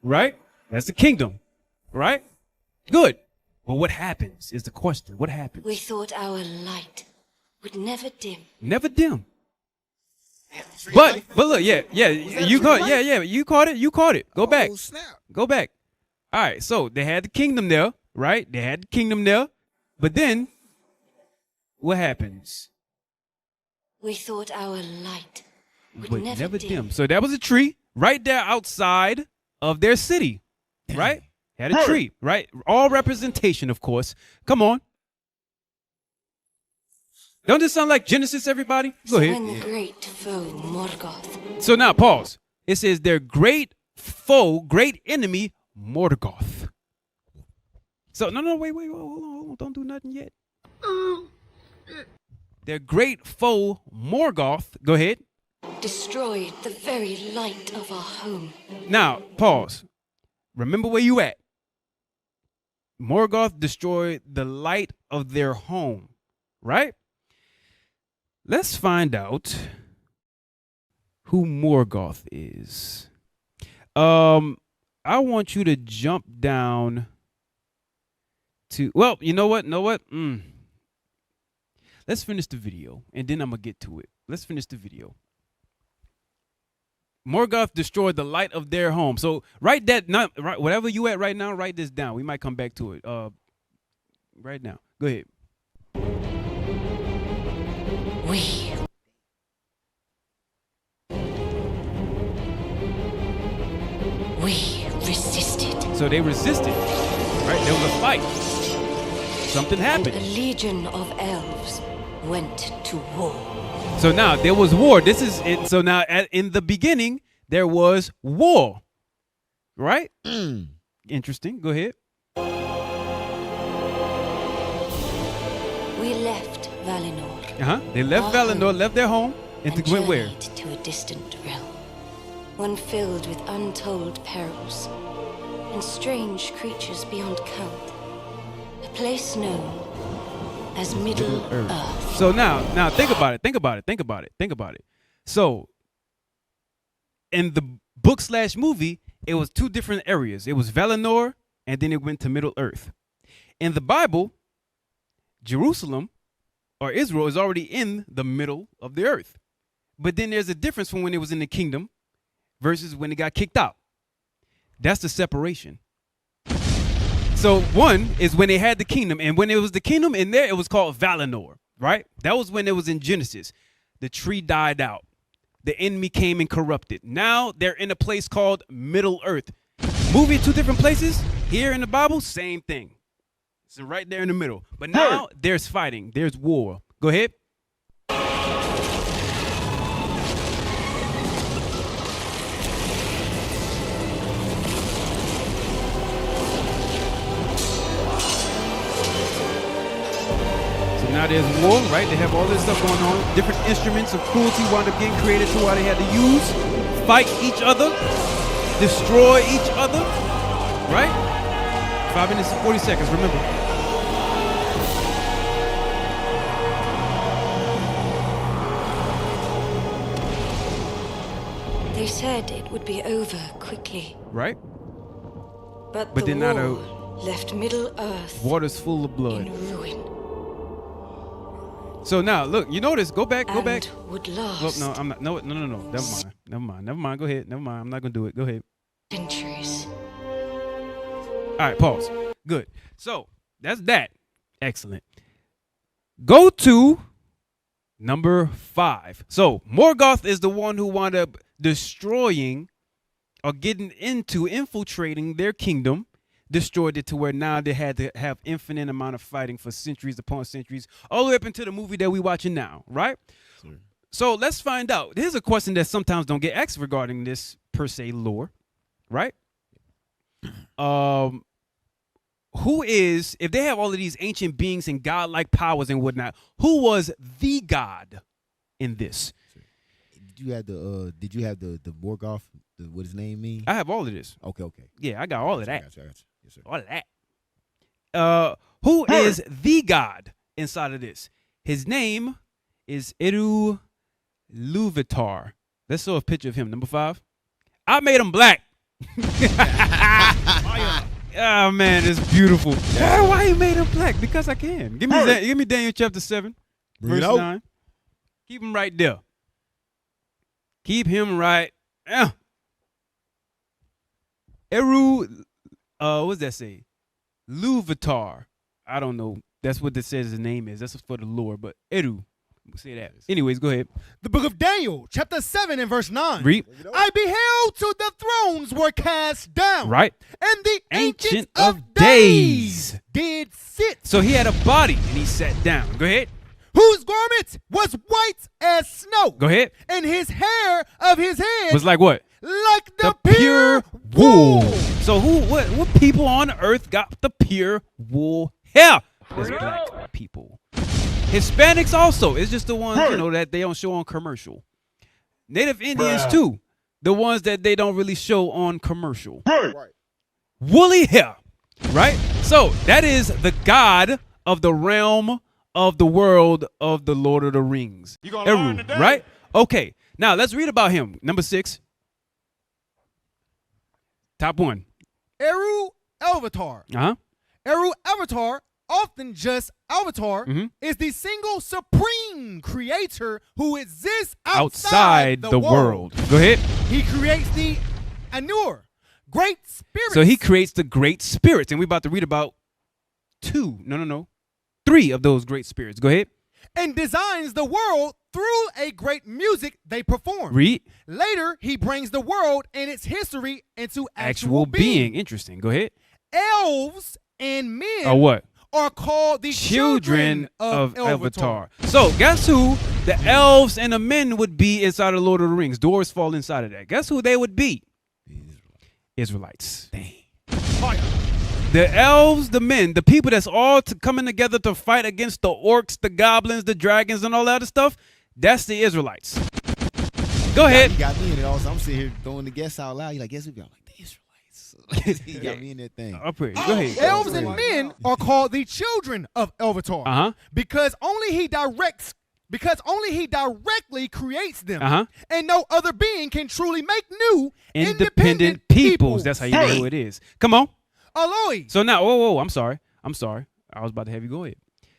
Right? That's the kingdom. Right? Good. Well, what happens is the question. What happens? We thought our light would never dim. Never dim. But look, you caught it. You caught it. Go back. Snap. Go back. All right. So they had the kingdom there, right? They had the kingdom there. But then what happens? We thought our light would never dim. So that was a tree right there outside of their city, right? Had a tree, right? All representation, of course. Come on. Don't this sound like Genesis, everybody? Go ahead. When the great foe Morgoth. So now, pause. It says their great foe, great enemy, Morgoth. So, no, wait, hold on. Don't do nothing yet. their great foe, Morgoth, go ahead. Destroyed the very light of our home. Now, pause. Remember where you at. Morgoth destroyed the light of their home, right? Let's find out who Morgoth is. I want you to jump down to, well, you know what? Let's finish the video, and then I'm going to get to it. Let's finish the video. Morgoth destroyed the light of their home. So write that, whatever you at right now, write this down. We might come back to it right now. Go ahead. We resisted. So they resisted, right? There was a fight. Something happened. And a legion of elves went to war. So now there was war. This is it. So now in the beginning, there was war, right? Interesting. Go ahead. We left Valinor. They left Valinor, left their home, and went where? To a distant realm. One filled with untold perils and strange creatures beyond count. A place known as Middle Earth. So now think about it. So in the book/movie, it was two different areas. It was Valinor, and then it went to Middle Earth. In the Bible, Jerusalem or Israel is already in the middle of the earth. But then there's a difference from when it was in the kingdom versus when it got kicked out. That's the separation. So one is when they had the kingdom, and when it was the kingdom in there, it was called Valinor, right? That was when it was in Genesis. The tree died out. The enemy came and corrupted. Now they're in a place called Middle Earth. Moving two different places. Here in the Bible, same thing. It's right there in the middle. But now there's fighting. There's war. Go ahead. Now there's war, right? They have all this stuff going on. Different instruments of cruelty wound up getting created to why they had to use, fight each other, destroy each other, right? 5 minutes and 40 seconds, remember. They said it would be over quickly. Right? But then the now war left Middle Earth water's full of blood. in ruin. So now, look, you notice, go back. Would last Well, no, I'm not, no. Never mind, go ahead. Never mind, I'm not going to do it. Go ahead. centuries. All right, pause. Good. So that's that. Excellent. Go to number 5. So Morgoth is the one who wound up destroying or getting into infiltrating their kingdom, destroyed it to where now they had to have infinite amount of fighting for centuries upon centuries, all the way up into the movie that we're watching now, right? Sure. So let's find out. Here's a question that sometimes don't get asked regarding this per se lore, right? Who is, if they have all of these ancient beings and godlike powers and whatnot, who was the god in this? Did you have the Morgoth? What his name mean? I have all of this. Okay. Yeah, I got all of that. I got you. Yes, sir. All of that. Who is the god inside of this? His name is Eru Luvatar. Let's show a picture of him. Number 5. I made him black. Oh man, it's beautiful. Yeah, why you made him black? Because I can. Give me Daniel chapter 7, verse 9. Keep him right there. Keep him right. Eru, what does that say? Luvatar. I don't know. That's what this says his name is. That's for the lore, but Eru. We'll say that. Anyways, go ahead. The book of Daniel, chapter 7 and verse 9. Read. I beheld till the thrones were cast down. Right. And the Ancient of Days did sit. So he had a body and he sat down. Go ahead. Whose garment was white as snow. Go ahead. And his hair of his head Was like what? like the pure wool. So what people on earth got the pure wool hair? There's black people. Hispanics also. It's just the ones, that they don't show on commercial. Native Indians too. The ones that they don't really show on commercial. Right. Woolly hair. Right? So that is the God of the realm of the world of the Lord of the Rings. You gonna learn today? Right? Okay. Now let's read about him. Number 6. Top 1. Eru Elvatar. Eru Elvatar, often just Avatar, is the single supreme creator who exists outside the world. Go ahead. He creates the Anur, great spirits. So he creates the great spirits, and we're about to read about 3 of those great spirits. Go ahead. And designs the world through a great music they perform. Read. Later, he brings the world and its history into Actual being. Interesting. Go ahead. Elves and men Or what? are called the Children of Elvatar. So guess who the elves and the men would be inside of Lord of the Rings? Dwarves fall inside of that. Guess who they would be? Israelites. Dang. The elves, the men, the people that's all coming together to fight against the orcs, the goblins, the dragons, and all that other stuff, that's the Israelites. Go ahead. You got me in it also. I'm sitting here throwing the guess out loud. You're like, guess who? I'm like, the Israelites. You got me in that thing. Go ahead. Elves and men are called the children of Elvatar because only he directly creates them, and no other being can truly make new independent peoples. That's how you know who it is. Come on. Aloy. So now, I'm sorry. I was about to have you go ahead.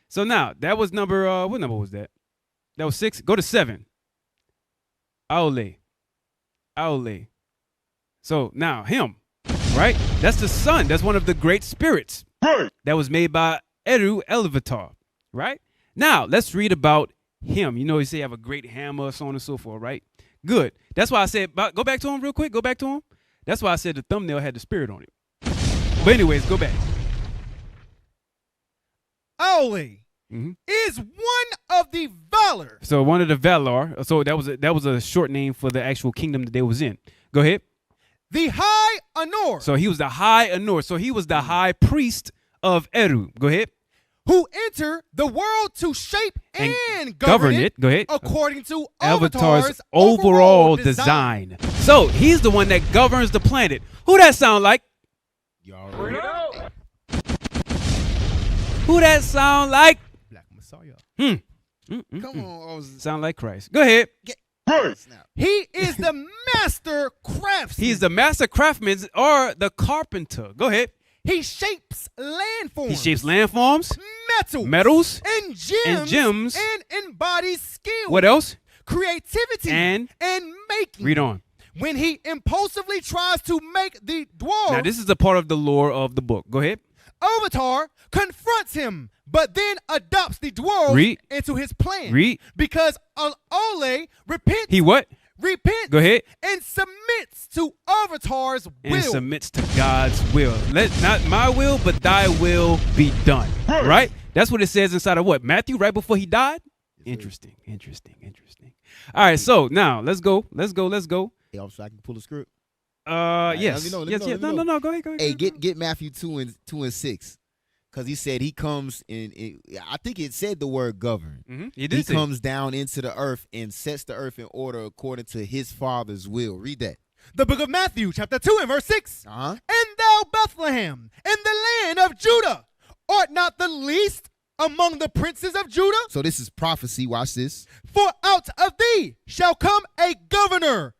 So now, that was number, what number was that? That was 6. Go to 7. Aole. So now, him, right? That's the son. That's one of the great spirits that was made by Eru Elvatar, right? Now, let's read about him. You know, you say you have a great hammer, so on and so forth, right? Good. That's why I said, go back to him real quick. Go back to him. That's why I said the thumbnail had the spirit on it. But anyways, go back. Aole is one of the Valar. So one of the Valar. So that was a short name for the actual kingdom that they was in. Go ahead. The High Anor. So he was the High Anor. So he was the high priest of Eru. Go ahead. Who enter the world to shape and govern it. Go ahead. According to Avatar's overall design. So he's the one that governs the planet. Who that sound like? Y'all already know. Who that sound like? Black Messiah. Come on. Sound like Christ. Go ahead. He is the master craftsman. He's the master craftsman or the carpenter. Go ahead. He shapes landforms. He shapes landforms, metals, and gems, and embodies skill. What else? Creativity and making. Read on. When he impulsively tries to make the dwarves. Now this is a part of the lore of the book. Go ahead. Avatar confronts him, but then adopts the dwarves into his plan. Because Aole repents. He what? Repents. Go ahead. And submits to Avatar's will. And submits to God's will. Let not my will, but thy will be done. Right? That's what it says inside of what? Matthew, right before he died? Interesting. All right, so now let's go. Hey, also I can pull the script. Yes. Let me No. know. Go ahead. Hey, get Matthew 2 and 6. Because he said he comes in, I think it said the word govern. He did. He comes down into the earth and sets the earth in order according to his father's will. Read that. The book of Matthew, chapter 2 and verse 6. And thou, Bethlehem, in the land of Judah, art not the least among the princes of Judah? So this is prophecy. Watch this. For out of thee shall come a governor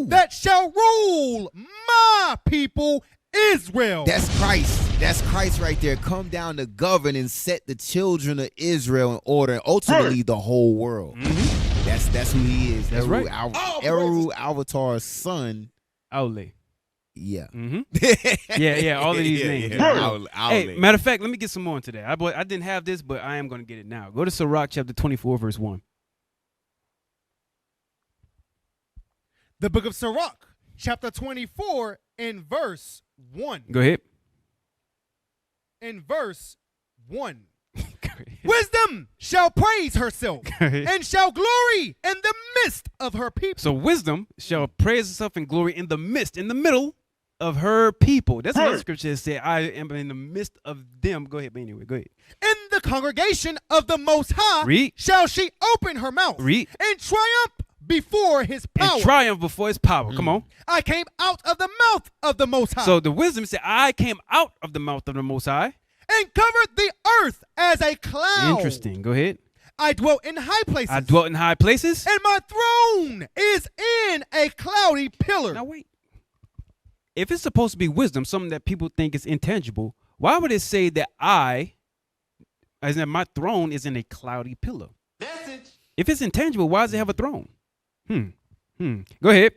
that shall rule my people Israel. That's Christ. That's Christ right there. Come down to govern and set the children of Israel in order, and ultimately the whole world. That's who he is. That's right. Eru Avatar's son. Aole. Yeah. Yeah. All of these names. Aole. Hey, matter of fact, let me get some more into that. I didn't have this, but I am going to get it now. Go to Sirach chapter 24, verse 1. The book of Sirach, chapter 24 and verse 1. Go ahead. In verse 1. Wisdom shall praise herself and shall glory in the midst of her people. So wisdom shall praise herself and glory in the midst, in the middle of her people. That's what the scripture said. I am in the midst of them. Go ahead. But anyway, go ahead. In the the congregation of the Most High Read. shall she open her mouth Read. and triumph before his power. And triumph before his power. Come on. I came out of the mouth of the Most High So the wisdom said, I came out of the mouth of the Most High. and covered the earth as a cloud. Interesting. Go ahead. I dwelt in high places. I dwelt in high places. And my throne is in a cloudy pillar. Now wait. If it's supposed to be wisdom, something that people think is intangible, why would it say that as in my throne is in a cloudy pillar? If it's intangible, why does it have a throne? Go ahead.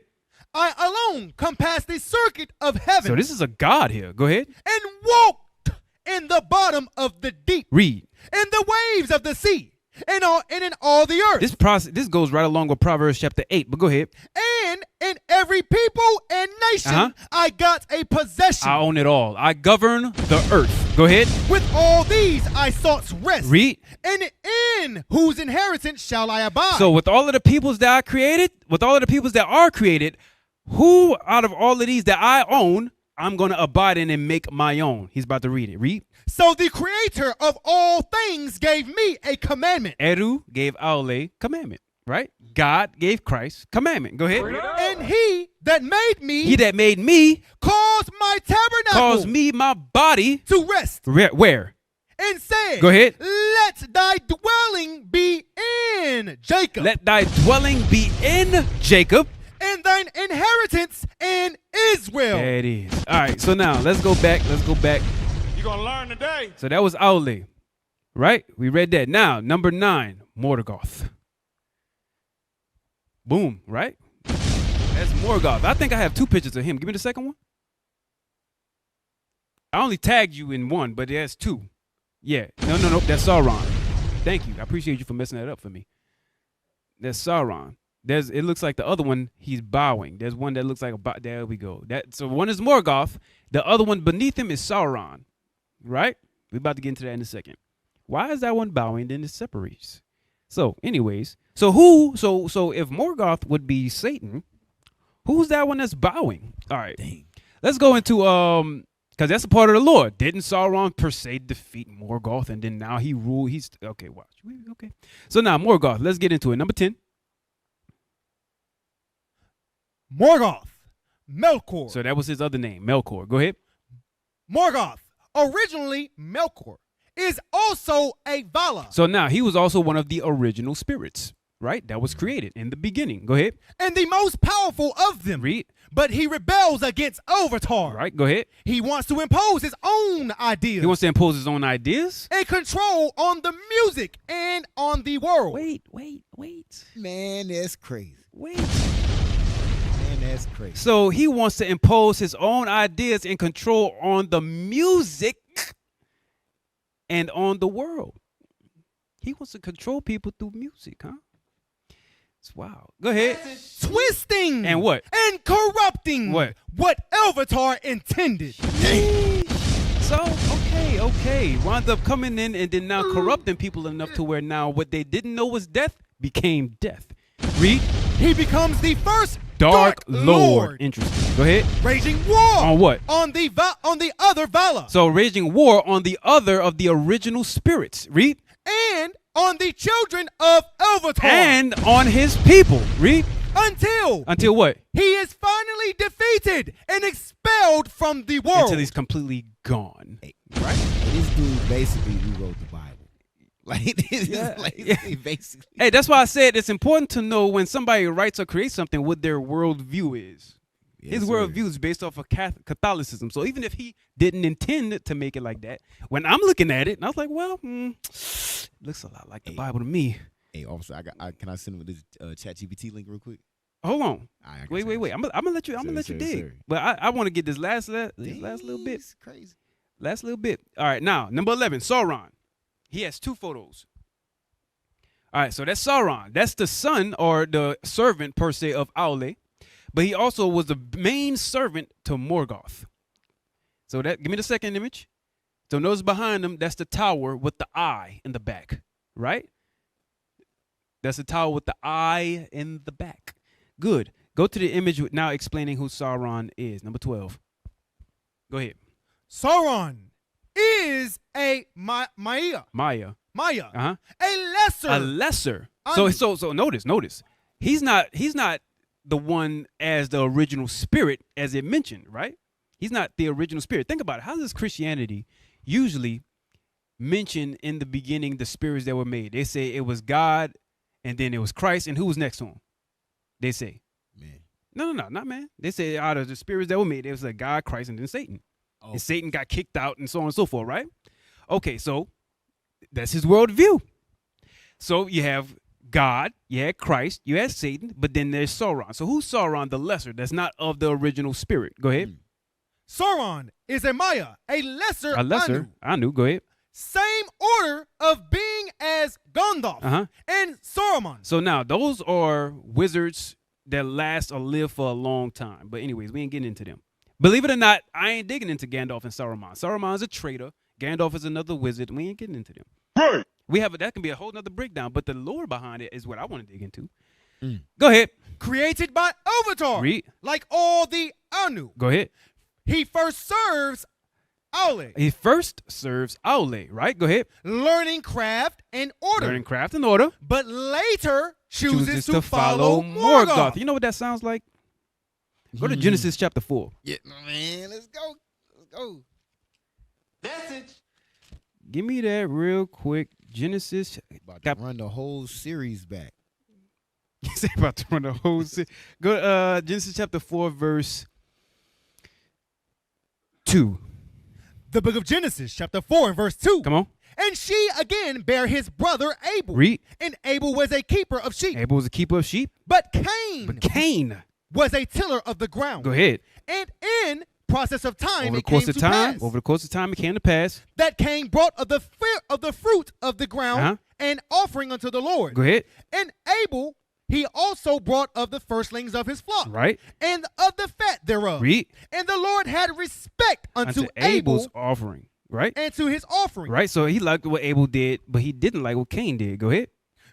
I alone compassed the circuit of heaven. So this is a God here. Go ahead. And walked in the bottom of the deep. Read. In the waves of the sea. And in all the earth. This goes right along with Proverbs chapter 8, but go ahead. And in every people and nation, I got a possession. I own it all. I govern the earth. Go ahead. With all these I sought rest. Read. And in whose inheritance shall I abide? So with all of the peoples that I created, with all of the peoples that are created, who out of all of these that I own, I'm going to abide in and make my own? He's about to read it. Read. So the creator of all things gave me a commandment. Eru gave Aule commandment, right? God gave Christ commandment. Go ahead. And he that made me caused my tabernacle, caused me my body to rest. Where? And said, go ahead. Let thy dwelling be in Jacob. Let thy dwelling be in Jacob. And thine inheritance in Israel. There it is. All right, so now let's go back. You're going to learn today. So that was Aule, right? We read that. Now, number 9, Morgoth. Boom, right? That's Morgoth. I think I have 2 pictures of him. Give me the second one. I only tagged you in one, but there's 2. Yeah. No. That's Sauron. Thank you. I appreciate you for messing that up for me. That's Sauron. It looks like the other one, he's bowing. There's one that looks like there we go. So one is Morgoth. The other one beneath him is Sauron. Right? We're about to get into that in a second. Why is that one bowing, then it separates? So, anyways, so if Morgoth would be Satan, who's that one that's bowing? All right. Dang. Let's go into because that's a part of the Lord. Didn't Sauron per se defeat Morgoth and then now he ruled? Okay, watch. Okay. So now Morgoth, let's get into it. Number 10. Morgoth, Melkor. So that was his other name, Melkor. Go ahead. Morgoth, originally Melkor, is also a Vala. So now he was also one of the original spirits, right? That was created in the beginning. Go ahead. And the most powerful of them. Read. But he rebels against Overtar. Right, go ahead. He wants to impose his own ideas. He wants to impose his own ideas? And control on the music and on the world. Wait. Man, that's crazy. Wait. Man, that's crazy. So he wants to impose his own ideas and control on the music and on the world. He wants to control people through music, huh? It's wild. Go ahead. Twisting. And what? And corrupting. What Elvatar intended. So, okay. Wound up coming in and then now corrupting people enough to where now what they didn't know was death became death. Read. He becomes the first Dark Lord. Interesting. Go ahead. Raging war. On what? On the other Vala. So raging war on the other of the original spirits. Read. And on the children of Elvatar. And on his people. Read. Until what? He is finally defeated and expelled from the world. Until he's completely gone. Right? And this dude basically rewrote the Bible. Like this is basically. Hey, that's why I said it's important to know when somebody writes or creates something what their worldview is. Yes, his worldview is based off of Catholicism. So even if he didn't intend to make it like that, when I'm looking at it, and I was like, well, looks a lot like the Bible to me. Hey, officer, can I send him this ChatGPT link real quick? Hold on. Wait. I'm gonna let you. I'm gonna let you dig. Sorry. But I want to get this last little bit. It's crazy. Last little bit. All right, now number 11, Sauron. He has 2 photos. All right, so that's Sauron. That's the son or the servant per se of Aule, but he also was the main servant to Morgoth. So give me the second image. So notice behind him, that's the tower with the eye in the back, right? That's the tower with the eye in the back. Good. Go to the image now explaining who Sauron is. Number 12. Go ahead. Sauron is a Maya. Maya. A lesser. A lesser. So notice. He's not the one as the original spirit as it mentioned, right? He's not the original spirit. Think about it. How does Christianity usually mention in the beginning the spirits that were made? They say it was God, and then it was Christ, and who was next to him? They say. Man. No, not man. They say out of the spirits that were made, it was like God, Christ, and then Satan. Oh. And Satan got kicked out and so on and so forth, right? Okay, so that's his worldview. So you have God, you had Christ, you had Satan, but then there's Sauron. So who's Sauron, the lesser, that's not of the original spirit? Go ahead. Sauron is a Maya, a lesser. Anu. Go ahead. Same order of being as Gandalf and Saruman. So now those are wizards that last or live for a long time. But anyways, we ain't getting into them. Believe it or not, I ain't digging into Gandalf and Saruman. Saruman is a traitor. Gandalf is another wizard. We ain't getting into them. Right. That can be a whole nother breakdown, but the lore behind it is what I want to dig into. Go ahead. Created by Avatar. Read. Like all the Anu. Go ahead. He first serves Aule. He first serves Aule, right? Go ahead. Learning craft and order. But later chooses to follow Morgoth. You know what that sounds like? Go to Genesis chapter 4. Yeah, man, let's go. Message. Give me that real quick. Genesis. About to run the whole series back. About to run the whole series. Go Genesis chapter 4, verse 2. The book of Genesis, chapter 4 and verse 2. Come on. And she again bare his brother Abel. Read. And Abel was a keeper of sheep. Abel was a keeper of sheep. But Cain was a tiller of the ground. Go ahead. And in process of time, over the course of time, it came to pass that Cain brought of the fruit of the ground an offering unto the Lord. Go ahead. And Abel, he also brought of the firstlings of his flock. Right. And of the fat thereof. Read. And the Lord had respect unto Abel's offering. Right. And to his offering. Right. So he liked what Abel did, but he didn't like what Cain did. Go ahead.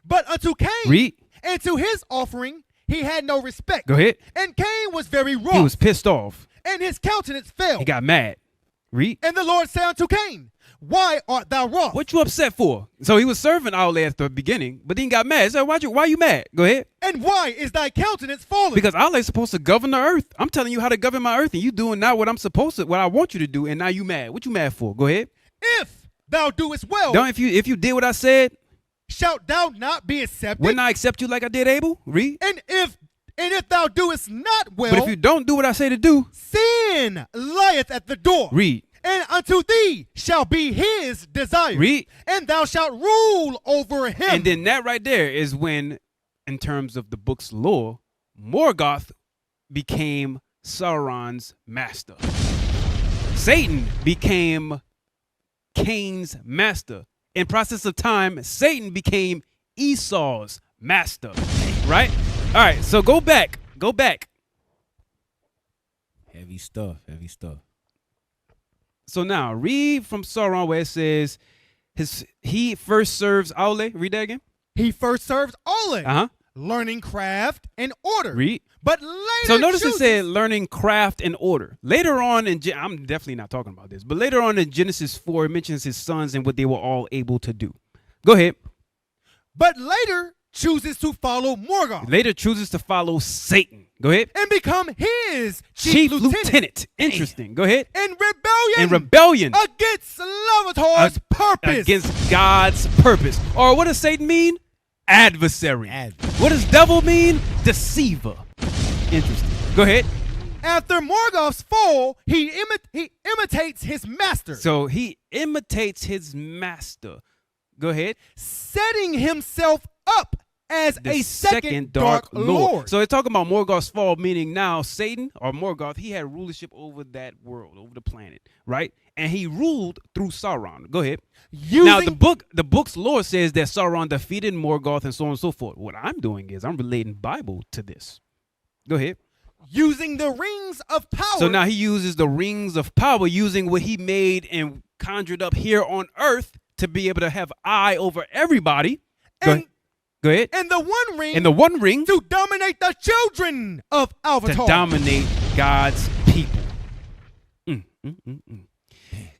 But unto Cain. Read. And to his offering, he had no respect. Go ahead. And Cain was very wroth. He was pissed off. And his countenance fell. He got mad. Read. And the Lord said unto Cain, why art thou wroth? What you upset for? So he was serving Aule at the beginning, but then he got mad. So why you mad? Go ahead. And why is thy countenance fallen? Because Aule is supposed to govern the earth. I'm telling you how to govern my earth, and you doing not what I want you to do, and now you mad. What you mad for? Go ahead. If thou doest well. Don't if you did what I said, shalt thou not be accepted? Wouldn't I accept you like I did Abel? Read. And if thou doest not well, but if you don't do what I say to do, sin lieth at the door. Read. And unto thee shall be his desire. Read. And thou shalt rule over him. And then that right there is when, in terms of the book's lore, Morgoth became Sauron's master. Satan became Cain's master. In process of time, Satan became Esau's master. Right? All right, so go back. Heavy stuff. So now, read from Sauron where it says, he first serves Aule. Read that again. He first serves Aule. Learning craft and order. Read. But later So notice it said learning craft and order. Later on, I'm definitely not talking about this, but later on in Genesis 4, it mentions his sons and what they were all able to do. Go ahead. But later chooses to follow Morgoth. Later chooses to follow Satan. Go ahead. And become his chief lieutenant. Interesting. Go ahead. In rebellion. Against Lavatar's purpose. Against God's purpose. Or what does Satan mean? Adversary. What does devil mean? Deceiver. Interesting. Go ahead. After Morgoth's fall, he imitates his master. So he imitates his master. Go ahead. Setting himself up as a second dark lord. So they're talking about Morgoth's fall, meaning now Satan or Morgoth, he had rulership over that world, over the planet, right? And he ruled through Sauron. Go ahead. Now the book's lore says that Sauron defeated Morgoth and so on and so forth. What I'm doing is I'm relating Bible to this. Go ahead. Using the rings of power. So now he uses the rings of power, using what he made and conjured up here on earth to be able to have eye over everybody. Go ahead. And the One Ring. And the One Ring. To dominate the children of Avatar. To dominate God's people.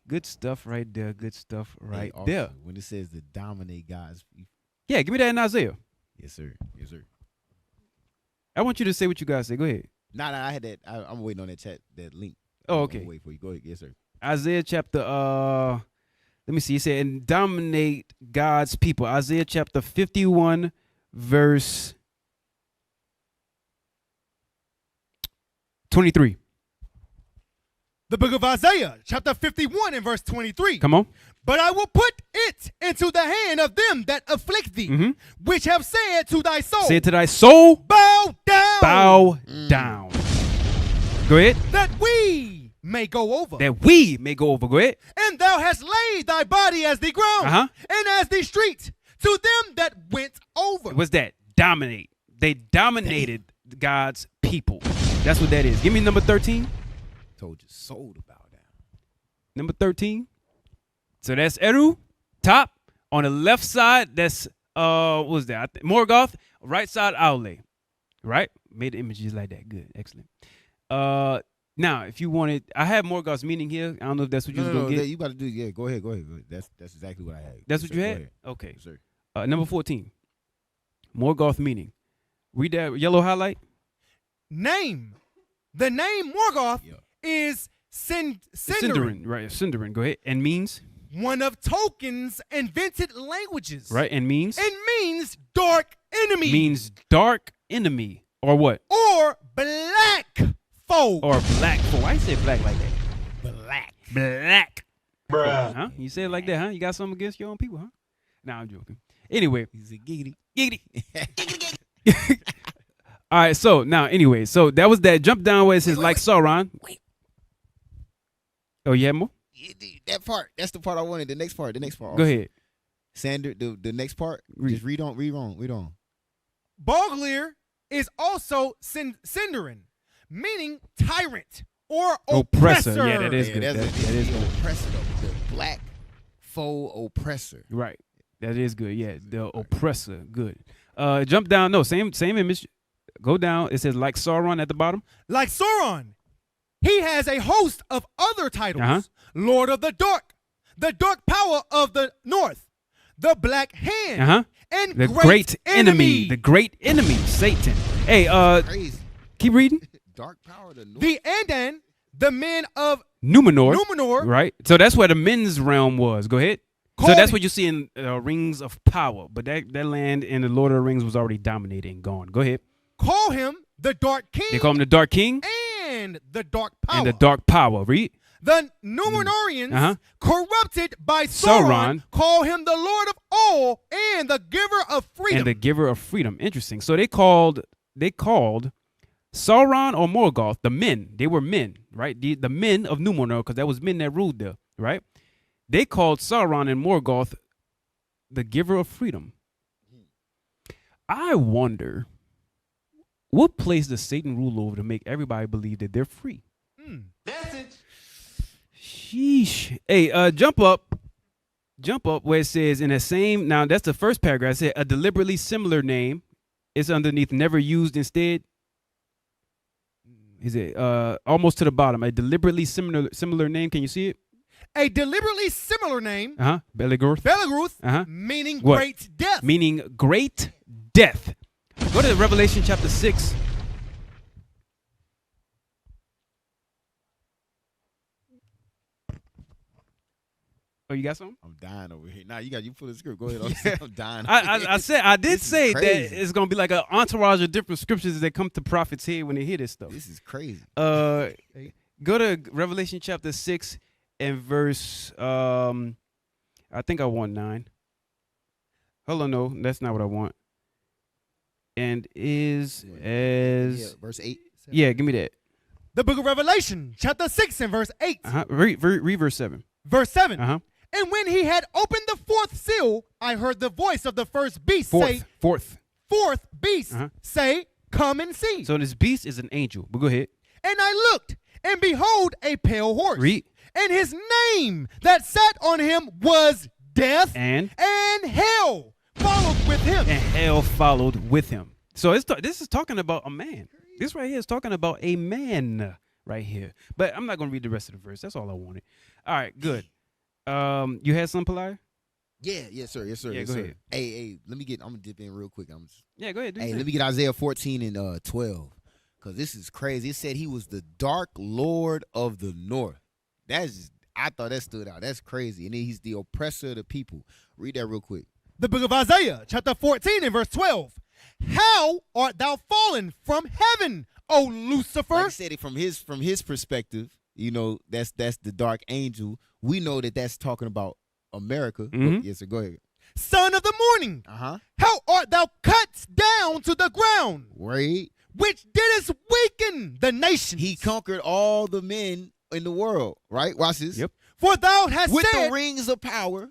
Good stuff right there. Good stuff right also, there. When it says to dominate God's people. Yeah, give me that in Isaiah. Yes, sir. Yes, sir. I want you to say what you guys say. Go ahead. Nah, I had that. I'm waiting on that chat, that link. Oh, I'm okay. wait for you. Go ahead. Yes, sir. Isaiah chapter, let me see. It said, and dominate God's people. Isaiah chapter 51, verse 23. The book of Isaiah, chapter 51 and verse 23. Come on. But I will put it into the hand of them that afflict thee, which have said to thy soul, Say it to thy soul, bow down. bow down. Go ahead. That we may go over. That we may go over. Go ahead. And thou hast laid thy body as the ground, and as the street, to them that went over. What's that? Dominate. They dominated God's people. That's what that is. Give me number 13. Told your soul to bow down. Number 13. So that's Eru, top. On the left side, that's what was that? Morgoth. Right side, Aule. Right? Made the images like that. Good. Excellent. Now, if you wanted, I have Morgoth's meaning here. I don't know if that's what you was gonna get. You got to do. Yeah, go ahead. That's exactly what I had. That's what you had? Okay. Yes, sir. Number 14. Morgoth meaning. Read that yellow highlight. Name. The name Morgoth is Sindarin. Right, Sindarin. Go ahead. And means? One of Tolkien's invented languages. Right, and means? It means dark enemy. Means dark enemy. Or what? Or black foe. Or black foe. Why you say black like that? Black. Black. Bruh. Huh? You say it like that, huh? You got something against your own people, huh? Nah, I'm joking. Anyway. He's a giggity. Giggity. All right, so now, anyway, so that was that jump down where it says like Sauron. Wait. Oh, you have more? That part. That's the part I wanted. The next part. Go ahead. Sander, the next part. Just read on. Boglir is also Sindarin, meaning tyrant or oppressor. Yeah, that is good. That is the good. oppressor, the black foe oppressor. Right. That is good. Yeah, the oppressor. Good. Jump down. No, same image. Go down. It says like Sauron at the bottom. Like Sauron. He has a host of other titles. Lord of the dark power of the north, the black hand, and the great enemy. The great enemy, Satan. Hey, crazy. Keep reading. Dark power of the north. The Andan, the men of Numenor. Right. So that's where the men's realm was. Go ahead. So that's what you see in Rings of Power. But that land in the Lord of the Rings was already dominated and gone. Go ahead. Call him the Dark King. They call him the Dark King. And the Dark Power. And the Dark Power. Read. The Numenorians, corrupted by Sauron, call him the Lord of all and the giver of freedom. And the giver of freedom. Interesting. So they called Sauron or Morgoth the men. They were men, right? The men of Numenor, because that was men that ruled there, right? They called Sauron and Morgoth the giver of freedom. I wonder, what place does Satan rule over to make everybody believe that they're free? Message. Sheesh. Hey, jump up where it says in the same, now that's the first paragraph. It said a deliberately similar name. It's underneath never used instead. Is it almost to the bottom? A deliberately similar name. Can you see it? A deliberately similar name. Beligruth. Meaning what? Great death. Meaning great death. Go to Revelation chapter 6. Oh, you got something? I'm dying over here. Nah, you pull the script. Go ahead. I'm dying. I did say that crazy. it's gonna be like an entourage of different scriptures that come to prophets here when they hear this stuff. This is crazy. Go to Revelation chapter 6 and verse I think I want 9. Hold on, no, that's not what I want. And is as verse 8. Yeah, give me that. The book of Revelation, chapter 6 and verse 8. Read verse 7. Verse 7. And when he had opened the fourth seal, I heard the voice of the first beast say, Fourth beast say, come and see. So this beast is an angel. But go ahead. And I looked, and behold, a pale horse. Read. And his name that sat on him was Death, and hell followed with him. And hell followed with him. So this is talking about a man. This right here is talking about a man right here. But I'm not going to read the rest of the verse. That's all I wanted. All right, good. You had some, Palaia? Yeah, yes, sir. Yes, sir. Yeah, yes, go sir. ahead. Hey, let me get. I'm gonna dip in real quick. Yeah, go ahead. Hey, let me get Isaiah 14 and 12, because this is crazy. It said he was the dark lord of the north. I thought that stood out. That's crazy. And then he's the oppressor of the people. Read that real quick. The book of Isaiah, chapter 14 and verse 12. How art thou fallen from heaven, O Lucifer? Like I said, it from his perspective, that's the dark angel. We know that that's talking about America. Mhm. Yes, sir. Go ahead. Son of the morning. Uh-huh. How art thou cut down to the ground, Right. which didst weaken the nations? He conquered all the men in the world, right? Watch this. Yep. For thou hast With said, the rings of power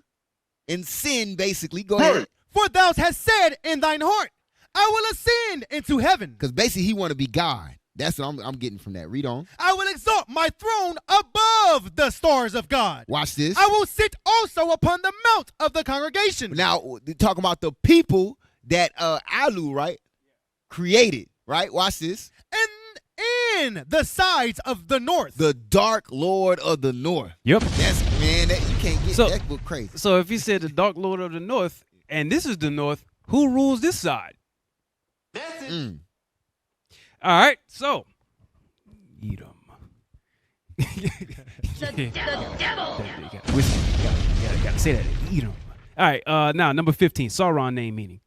and sin, basically. Go ahead. for thou hast said in thine heart, I will ascend into heaven. Because basically he want to be God. That's what I'm getting from that. Read on. I will exalt my throne above the stars of God. Watch this. I will sit also upon the mount of the congregation. Now, talking about the people that Alu, right, created, right? Watch this. And in the sides of the north. The dark lord of the north. Yep. That's, man, that you can't get that book crazy. So if you said the dark lord of the north, and this is the north, who rules this side? That's it. Mm. All right, so eat 'em. The devil. You gotta say that. Eat 'em. All right, now number 15, Sauron name meaning.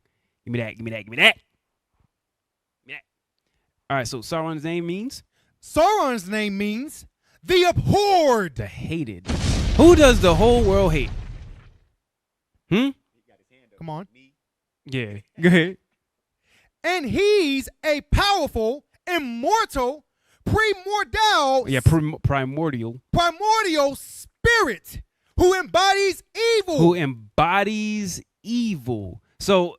Give me that. Give me that. Give me that. Give me that. All right, so Sauron's name means Sauron's name means the abhorred. the hated. Who does the whole world hate? Come on. Yeah, go ahead. And he's a powerful, immortal, primordial, Yeah, primordial. primordial spirit who embodies evil. Who embodies evil. So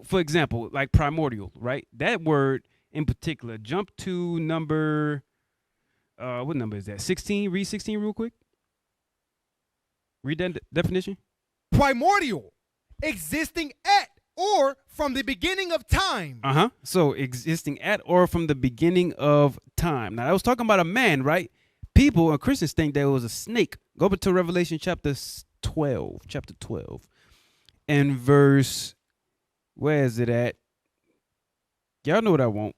for example, like primordial, right? That word in particular, jump to number, what number is that? 16, read 16 real quick. Read that definition. Primordial, existing at or from the beginning of time. Uh-huh. So existing at or from the beginning of time. Now I was talking about a man, right? People or Christians think that it was a snake. Go over to Revelation chapter 12. And verse, where is it at? Y'all know what I want.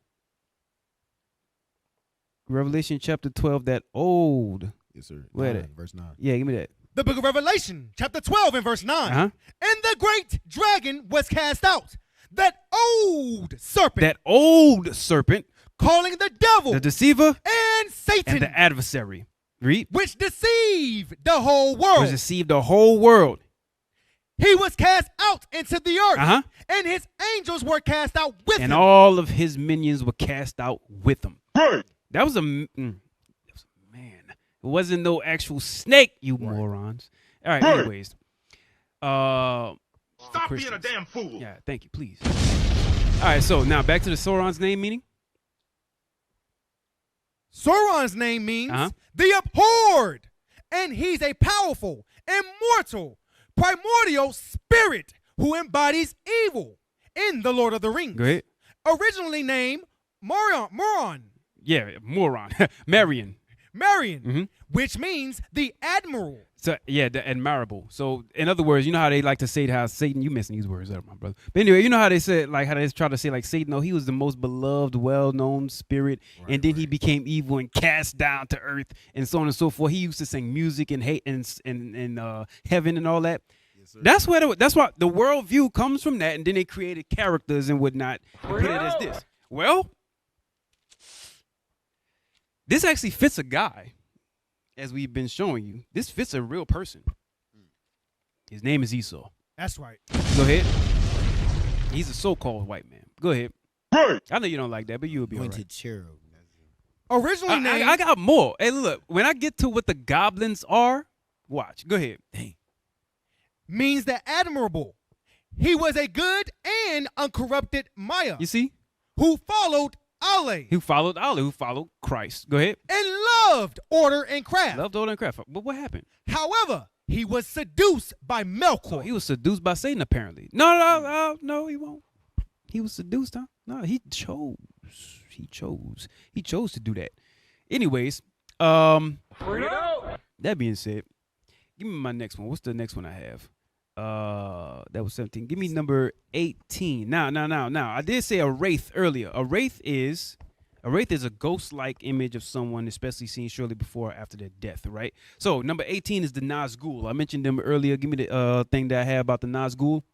Revelation chapter 12, that old. Yes, sir. Where that? Verse 9. Yeah, give me that. The book of Revelation, chapter 12 and verse 9. Uh-huh. And the great dragon was cast out, that old serpent, That old serpent, calling the devil the deceiver, and Satan, and the adversary. Read. which deceived the whole world. Which deceived the whole world. He was cast out into the earth, Uh-huh. and his angels were cast out with And him. all of his minions were cast out with him. Right. That was a man. It wasn't no actual snake, you morons. All right, anyways. Stop being a Christians. damn fool. Yeah, thank you, please. All right, so now back to the Sauron's name meaning. Sauron's name means Uh-huh. the abhorred, and he's a powerful, immortal, primordial spirit who embodies evil in the Lord of the Rings. Go ahead. Originally named Moron, Yeah, moron. Marion. Marion, which means the admiral. So yeah, the admirable. So in other words, you know how they like to say how Satan, you missing these words out, my brother. But anyway, you know how they said, like how they try to say like Satan, no, he was the most beloved, well-known spirit, and then he became evil and cast down to earth and so on and so forth. He used to sing music and hate and heaven and all that. That's why the worldview comes from that, and then they created characters and whatnot and put it as this. Well, this actually fits a guy, as we've been showing you. This fits a real person. His name is Esau. That's right. Go ahead. He's a so-called white man. Go ahead. I know you don't like that, but you'll be all Went right. to cherub. Originally named. I got more. Hey, look, when I get to what the goblins are, watch. Go ahead. Dang. Means the admirable. He was a good and uncorrupted Maya You see? who followed Allah Who followed Allah, who followed Christ. Go ahead. and loved order and craft. Loved order and craft. But what happened? However, he was seduced by Melkor. So he was seduced by Satan, apparently. No, he won't. He was seduced, huh? No, he chose. He chose to do that. Anyways, that being said, Give me my next one. What's the next one I have? That was 17. Give me number 18. Now. I did say a wraith earlier. A wraith is a ghost-like image of someone, especially seen shortly before or after their death, right? So number 18 is the Nazgûl. I mentioned them earlier. Give me the thing that I have about the Nazgûl.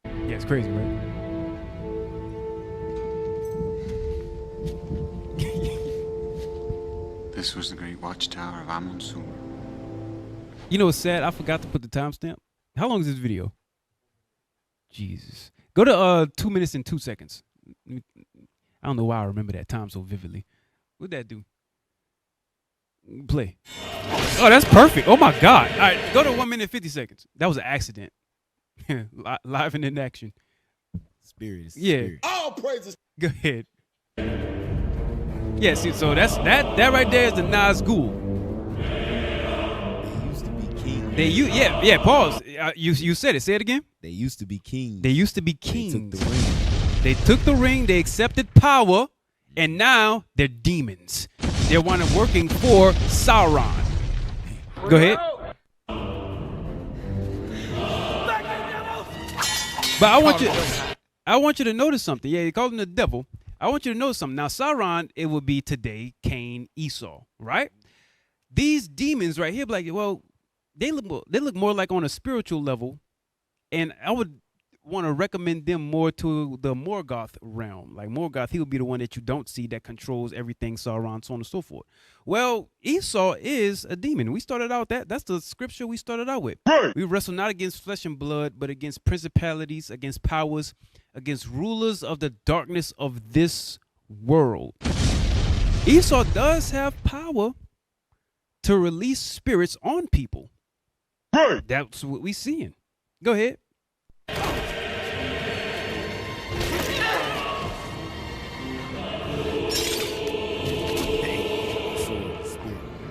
Yeah, it's crazy, right? This was the great watchtower of Amun-Sur. You know what's sad? I forgot to put the timestamp. How long is this video? Jesus. Go to 2 minutes and 2 seconds. I don't know why I remember that time so vividly. What'd that do? Play. Oh, that's perfect. Oh my God. All right, go to 1 minute 50 seconds. That was an accident. Live and in action. Spirit. Yeah. Spirit. All praises. Go ahead. Yeah, see, so that right there is the Nazgûl. They used to be kings. Pause. You said it. Say it again. They used to be kings. They used to be kings. They took the ring. They accepted power, and now they're demons. They're working for Sauron. Go ahead. But I want you to notice something. Yeah, you call him the devil. I want you to know something. Now, Sauron, it would be today Cain, Esau, right? These demons right here, like, well, they look more like on a spiritual level, and I would want to recommend them more to the Morgoth realm. Like Morgoth, he would be the one that you don't see that controls everything, Sauron, so on and so forth. Well, Esau is a demon. We started out that's the scripture we started out with. Right. We wrestle not against flesh and blood, but against principalities, against powers, against rulers of the darkness of this world. Esau does have power to release spirits on people. Right. That's what we seeing. Go ahead.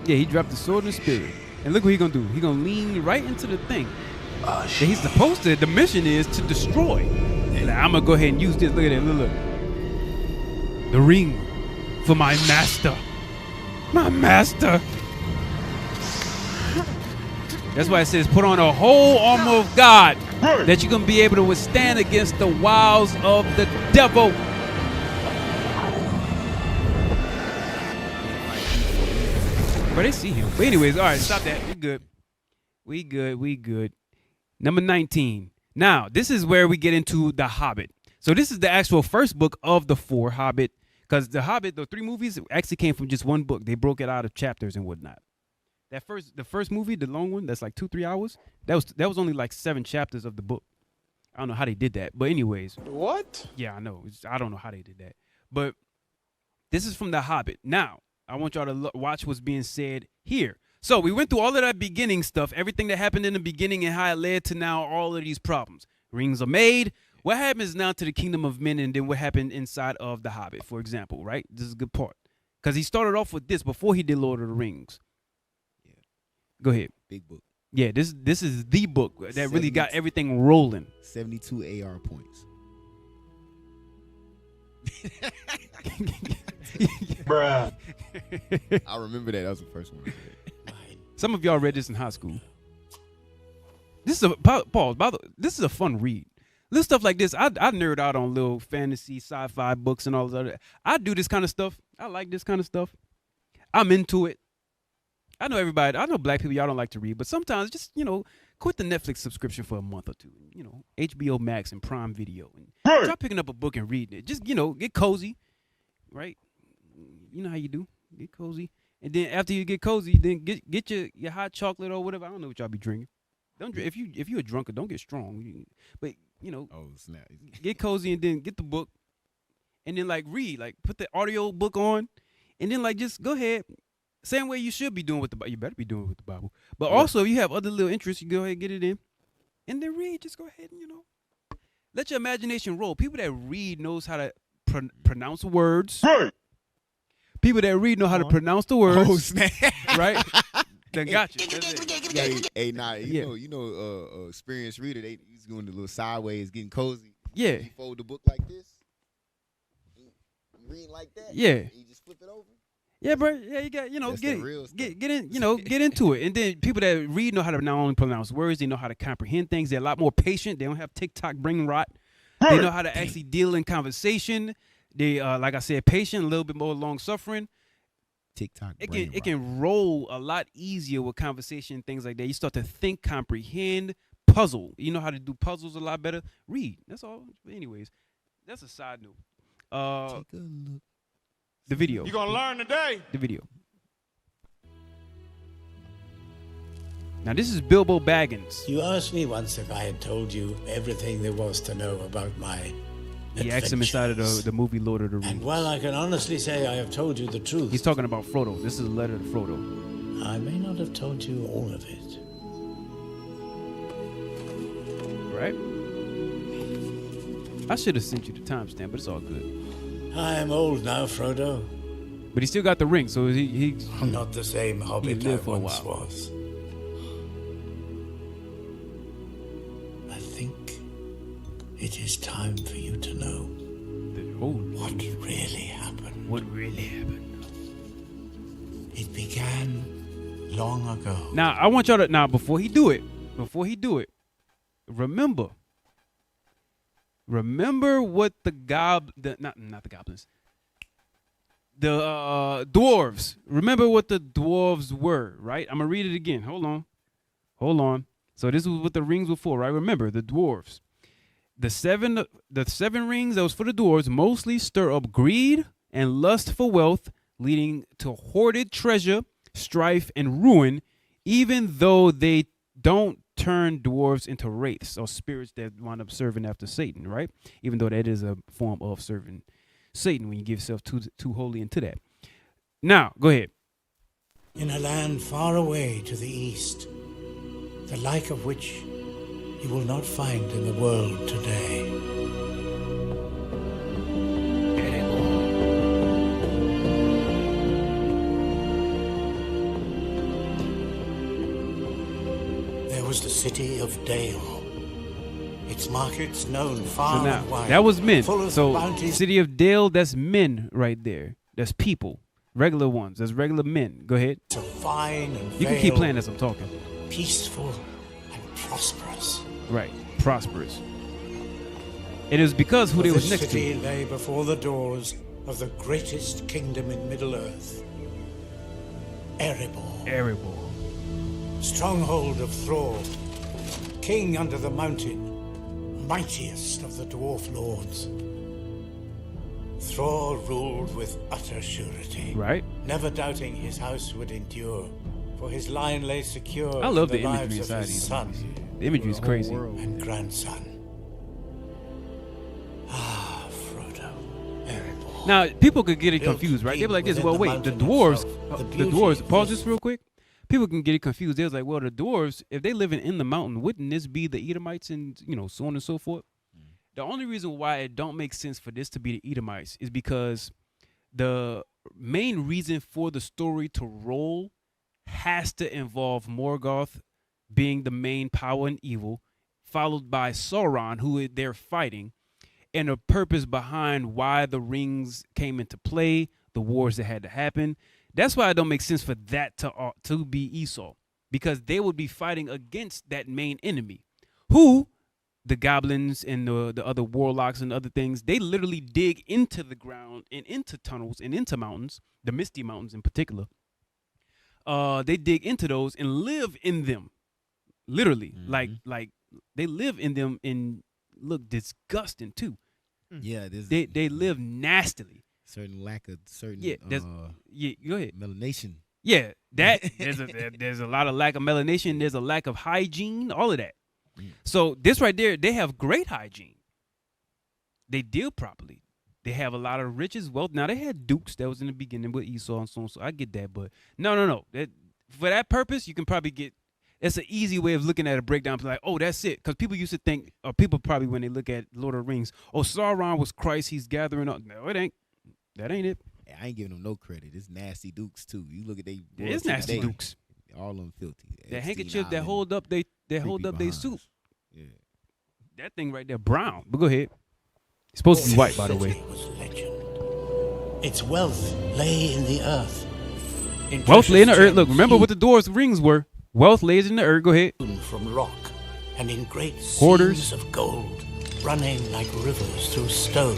Yeah, he dropped the sword and the spirit. And look what he's going to do. He's going to lean right into the thing. That he's supposed to, the mission is to destroy. Like, I'm going to go ahead and use this. Look at that. Look. The ring for my master. My master. That's why it says put on a whole armor of God that you're going to be able to withstand against the wiles of the devil. But they see him. But anyways, all right, stop that. We good. Number 19. Now, this is where we get into The Hobbit. So this is the actual first book of the 4 Hobbit. Because The Hobbit, the 3 movies, actually came from just one book. They broke it out of chapters and whatnot. The first movie, the long one, that's like 2-3 hours, that was only like 7 chapters of the book. I don't know how they did that. But anyways. What? Yeah, I know. I don't know how they did that. But this is from The Hobbit. Now, I want y'all to watch what's being said here. So we went through all of that beginning stuff, everything that happened in the beginning and how it led to now all of these problems. Rings are made. What happens now to the kingdom of men and then what happened inside of The Hobbit, for example, right? This is a good part. Because he started off with this before he did Lord of the Rings. Yeah. Go ahead. Big book. Yeah, this is the book that really got everything rolling. 72 AR points. Bruh. I remember that. That was the first one. Some of y'all read this in high school. This is pause. By the way, this is a fun read. Little stuff like this, I nerd out on little fantasy, sci-fi books and all that. I do this kind of stuff. I like this kind of stuff. I'm into it. I know black people, y'all don't like to read, but sometimes just, quit the Netflix subscription for a month or two. HBO Max and Prime Video. And try picking up a book and reading it. Just, get cozy, right? You know how you do. Get cozy. And then after you get cozy, then get your hot chocolate or whatever. I don't know what y'all be drinking. Don't drink, if you're a drunkard, don't get strong. But oh snap, get cozy and then get the book, and then read, put the audio book on, and then just go ahead. Same way you should be doing with the Bible. You better be doing it with the Bible. But also, if you have other little interests, you go ahead and get it in, and then read. Just go ahead and let your imagination roll. People that read knows how to pronounce words. Right. People that read know how to pronounce the words. Oh snap! Right? Then got you. Experienced reader, he's going the little sideways, getting cozy. Yeah. You fold the book like this, you read like that. Yeah. You just flip it over. Yeah, bro. Yeah, you got, That's that real stuff. get in, get into it. And then people that read know how to not only pronounce words, they know how to comprehend things. They're a lot more patient. They don't have TikTok brain rot. They know how to actually deal in conversation. They, like I said, patient, a little bit more long suffering. TikTok. It can roll a lot easier with conversation, things like that. You start to think, comprehend, puzzle. You know how to do puzzles a lot better. Read. That's all. But anyways, that's a side note. Take a look. The video. You're gonna learn today. The video. Now this is Bilbo Baggins. You asked me once if I had told you everything there was to know about my He asked him inside of the movie Lord of the Rings. And while I can honestly say I have told you the truth, He's talking about Frodo. This is a letter to Frodo. I may not have told you all of it. Right? I should have sent you the timestamp, but it's all good. I am old now, Frodo. But he still got the ring, so I'm not the same hobbit I once was. I think it is time for you to know what really happened. What really happened? It began long ago. Now, I want y'all to, before he do it, remember what the not the goblins, the dwarves. Remember what the dwarves were, right? I'm gonna read it again. Hold on. So this was what the rings were for, right? Remember the dwarves. The seven rings that was for the dwarves mostly stir up greed and lust for wealth, leading to hoarded treasure, strife, and ruin. Even though they don't turn dwarves into wraiths or spirits that wind up serving after Satan, right? Even though that is a form of serving Satan when you give yourself too holy into that. Now, go ahead. In a land far away to the east, the like of which you will not find in the world today. There was the city of Dale. Its markets known far and wide. That was men. So bounties. City of Dale, that's men right there. That's people. Regular ones. That's regular men. Go ahead. So fine and you can keep playing as I'm talking. Peaceful and prosperous. Right. Prosperous. It is because who they was next to. The city lay before the doors of the greatest kingdom in Middle-earth. Erebor. Stronghold of Thrall. King under the mountain. Mightiest of the dwarf lords. Thrall ruled with utter surety. Right. Never doubting his house would endure. For his line lay secure. I love the the imagery lives of inside his these son. movies. The imagery is crazy. And grandson. Frodo. Erebor. Now, people could get it confused, right? They'd be like this, well, wait, the dwarves, pause this real quick. People can get it confused. They're like, well, the dwarves, if they living in the mountain, wouldn't this be the Edomites and, so on and so forth? The only reason why it don't make sense for this to be the Edomites is because the main reason for the story to roll has to involve Morgoth being the main power in evil, followed by Sauron, who they're fighting, and the purpose behind why the rings came into play, the wars that had to happen. That's why it don't make sense for that to be Esau, because they would be fighting against that main enemy, who the goblins and the other warlocks and other things, they literally dig into the ground and into tunnels and into mountains, the Misty Mountains in particular. They dig into those and live in them, literally. Like they live in them and look disgusting too. Yeah, they live nastily. Certain lack of certain go ahead. melanation. Yeah, that there's a lot of lack of melanation. There's a lack of hygiene, all of that. So this right there, they have great hygiene. They deal properly. They have a lot of riches, wealth. Now they had dukes that was in the beginning with Esau and so on. So I get that, but no. For that purpose, you can probably get. It's an easy way of looking at a breakdown. Like, oh, that's it. Because people used to think, or people probably when they look at Lord of the Rings, oh, Sauron was Christ. He's gathering up. No, it ain't. That ain't it. I ain't giving them no credit. It's nasty dukes too. You look at they. It's nasty dukes. All of them filthy. The handkerchief that hold up they hold up their suit. Yeah. That thing right there, brown. But go ahead. It's supposed to be white, by the way. Was legend. Its wealth lay in the earth, Wealth lay in the earth. Look, remember what the doors rings were. Wealth lays in the earth. Go ahead. From rock, and in great Hoarders. seas of gold, running like rivers through stone.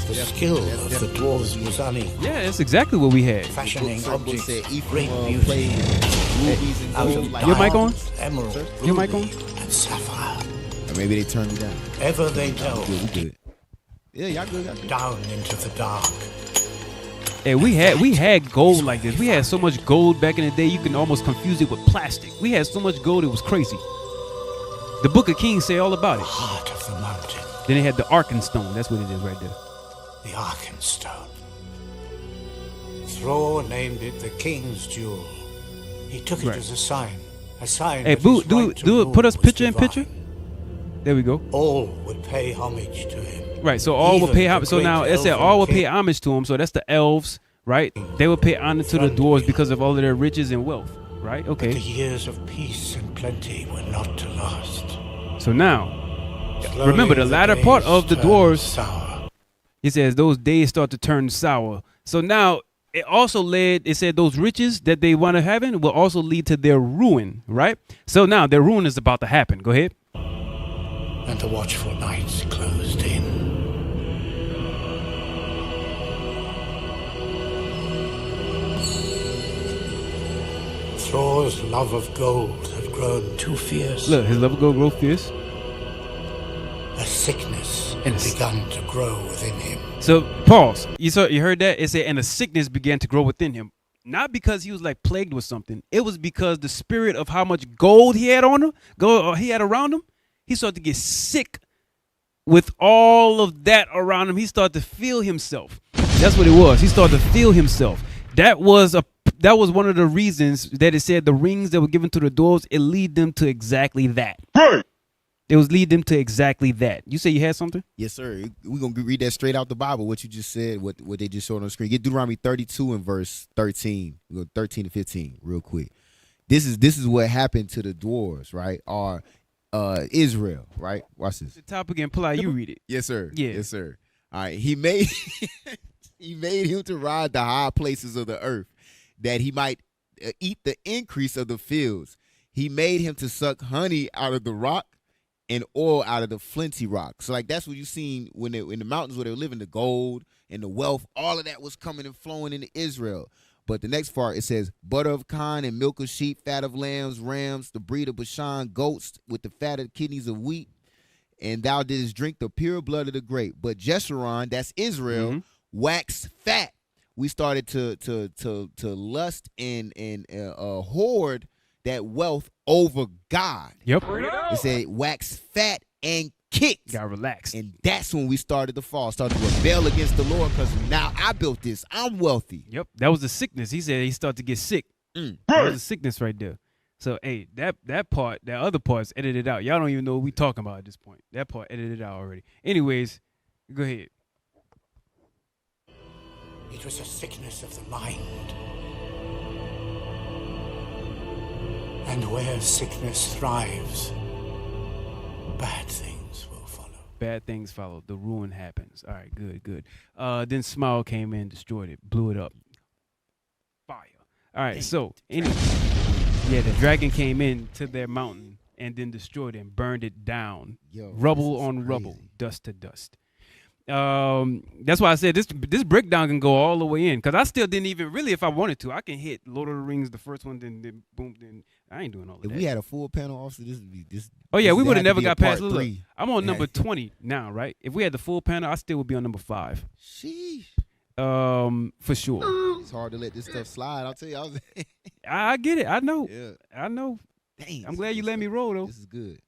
The skill of the dwarves was unequal. Yeah, that's exactly what we had. Fashioning objects, Ephraim, great played beauty. rubies and Out gold, of like- Your mic on? emerald, Your mic on? ruby, and sapphire. Or maybe they turned me down. Ever they delved Good, we good. Yeah, y'all good. Y'all good. down into the dark. Hey, we had gold like this. We had so much gold back in the day, you can almost confuse it with plastic. We had so much gold, it was crazy. The Book of Kings say all about it. Heart of the mountain, Then they had the Arkenstone. That's what it is right there. the Arkenstone. Thor named it the King's Jewel. He took it Right. as a sign. A sign Hey, that Boo, his do right it. to Do it. rule Put us was picture in divine. picture. There we go. All would pay homage to him. Right. So all will Even pay the homage. So great now it said elven all will king. pay homage to him. So that's the elves, right? They will pay honor to the dwarves because of all of their riches and wealth, right? But the Okay. years of peace and plenty were not to last. So now, Slowly remember the latter part days of the turned dwarves. sour. It says those days start to turn sour. So now it also led. It said those riches that they want to have in will also lead to their ruin, right? So now their ruin is about to happen. Go ahead. And the watchful nights closed in. Thor's love of gold had grown too fierce. Look, his love will grow fierce. A sickness And had begun to grow within him. So pause. You heard that? It said, and a sickness began to grow within him. Not because he was like plagued with something. It was because the spirit of how much gold he had on him, he had around him, he started to get sick with all of that around him. He started to feel himself. That's what it was. He started to feel himself. That was one of the reasons that it said the rings that were given to the dwarves, it lead them to exactly that. Right. It was lead them to exactly that. You say you had something? Yes, sir. We're going to read that straight out the Bible, what you just said, what they just showed on the screen. Get Deuteronomy 32 and verse 13. We go 13 to 15 real quick. This is what happened to the dwarves, right? Or Israel, right? Watch this. The topic and Ply, you read it. Yes, sir. Yeah. Yes, sir. All right. He made him to ride the high places of the earth, that he might eat the increase of the fields. He made him to suck honey out of the rock and oil out of the flinty rock. So like that's what you seen when they in the mountains where they were living, the gold and the wealth, all of that was coming and flowing into Israel. But the next part, it says, butter of kine and milk of sheep, fat of lambs, rams, the breed of Bashan, goats with the fat of kidneys of wheat. And thou didst drink the pure blood of the grape. But Jeshurun, that's Israel, waxed fat. We started to lust and hoard that wealth over God. Yep. It said wax fat and kicked. Got relaxed. And that's when we started to fall, started to rebel against the Lord, because now I built this. I'm wealthy. Yep. That was the sickness. He said he started to get sick. That was a sickness right there. So hey, that other part's edited out. Y'all don't even know what we talking about at this point. That part edited out already. Anyways, go ahead. It was a sickness of the mind. And where sickness thrives, bad things will follow. Bad things follow. The ruin happens. All right, good. Then Smile came in, destroyed it, blew it up. Fire. All right, so anyway, yeah, the dragon came in to their mountain and then destroyed it and burned it down. Yo, rubble on rubble, dust to dust. That's why I said this breakdown can go all the way in, because I still didn't even really, if I wanted to, I can hit Lord of the Rings, the first one, then boom, then I ain't doing all of If that. we had a full panel, officer, this would be this. Oh yeah, we would have never got past. part Look, 3. I'm on It number had- 20 now, right? If we had the full panel, I still would be on number 5. Sheesh. For sure. It's hard to let this stuff slide. I'll tell you. I get it. I know. Yeah. I know. Dang, I'm glad you let me roll though. This is good.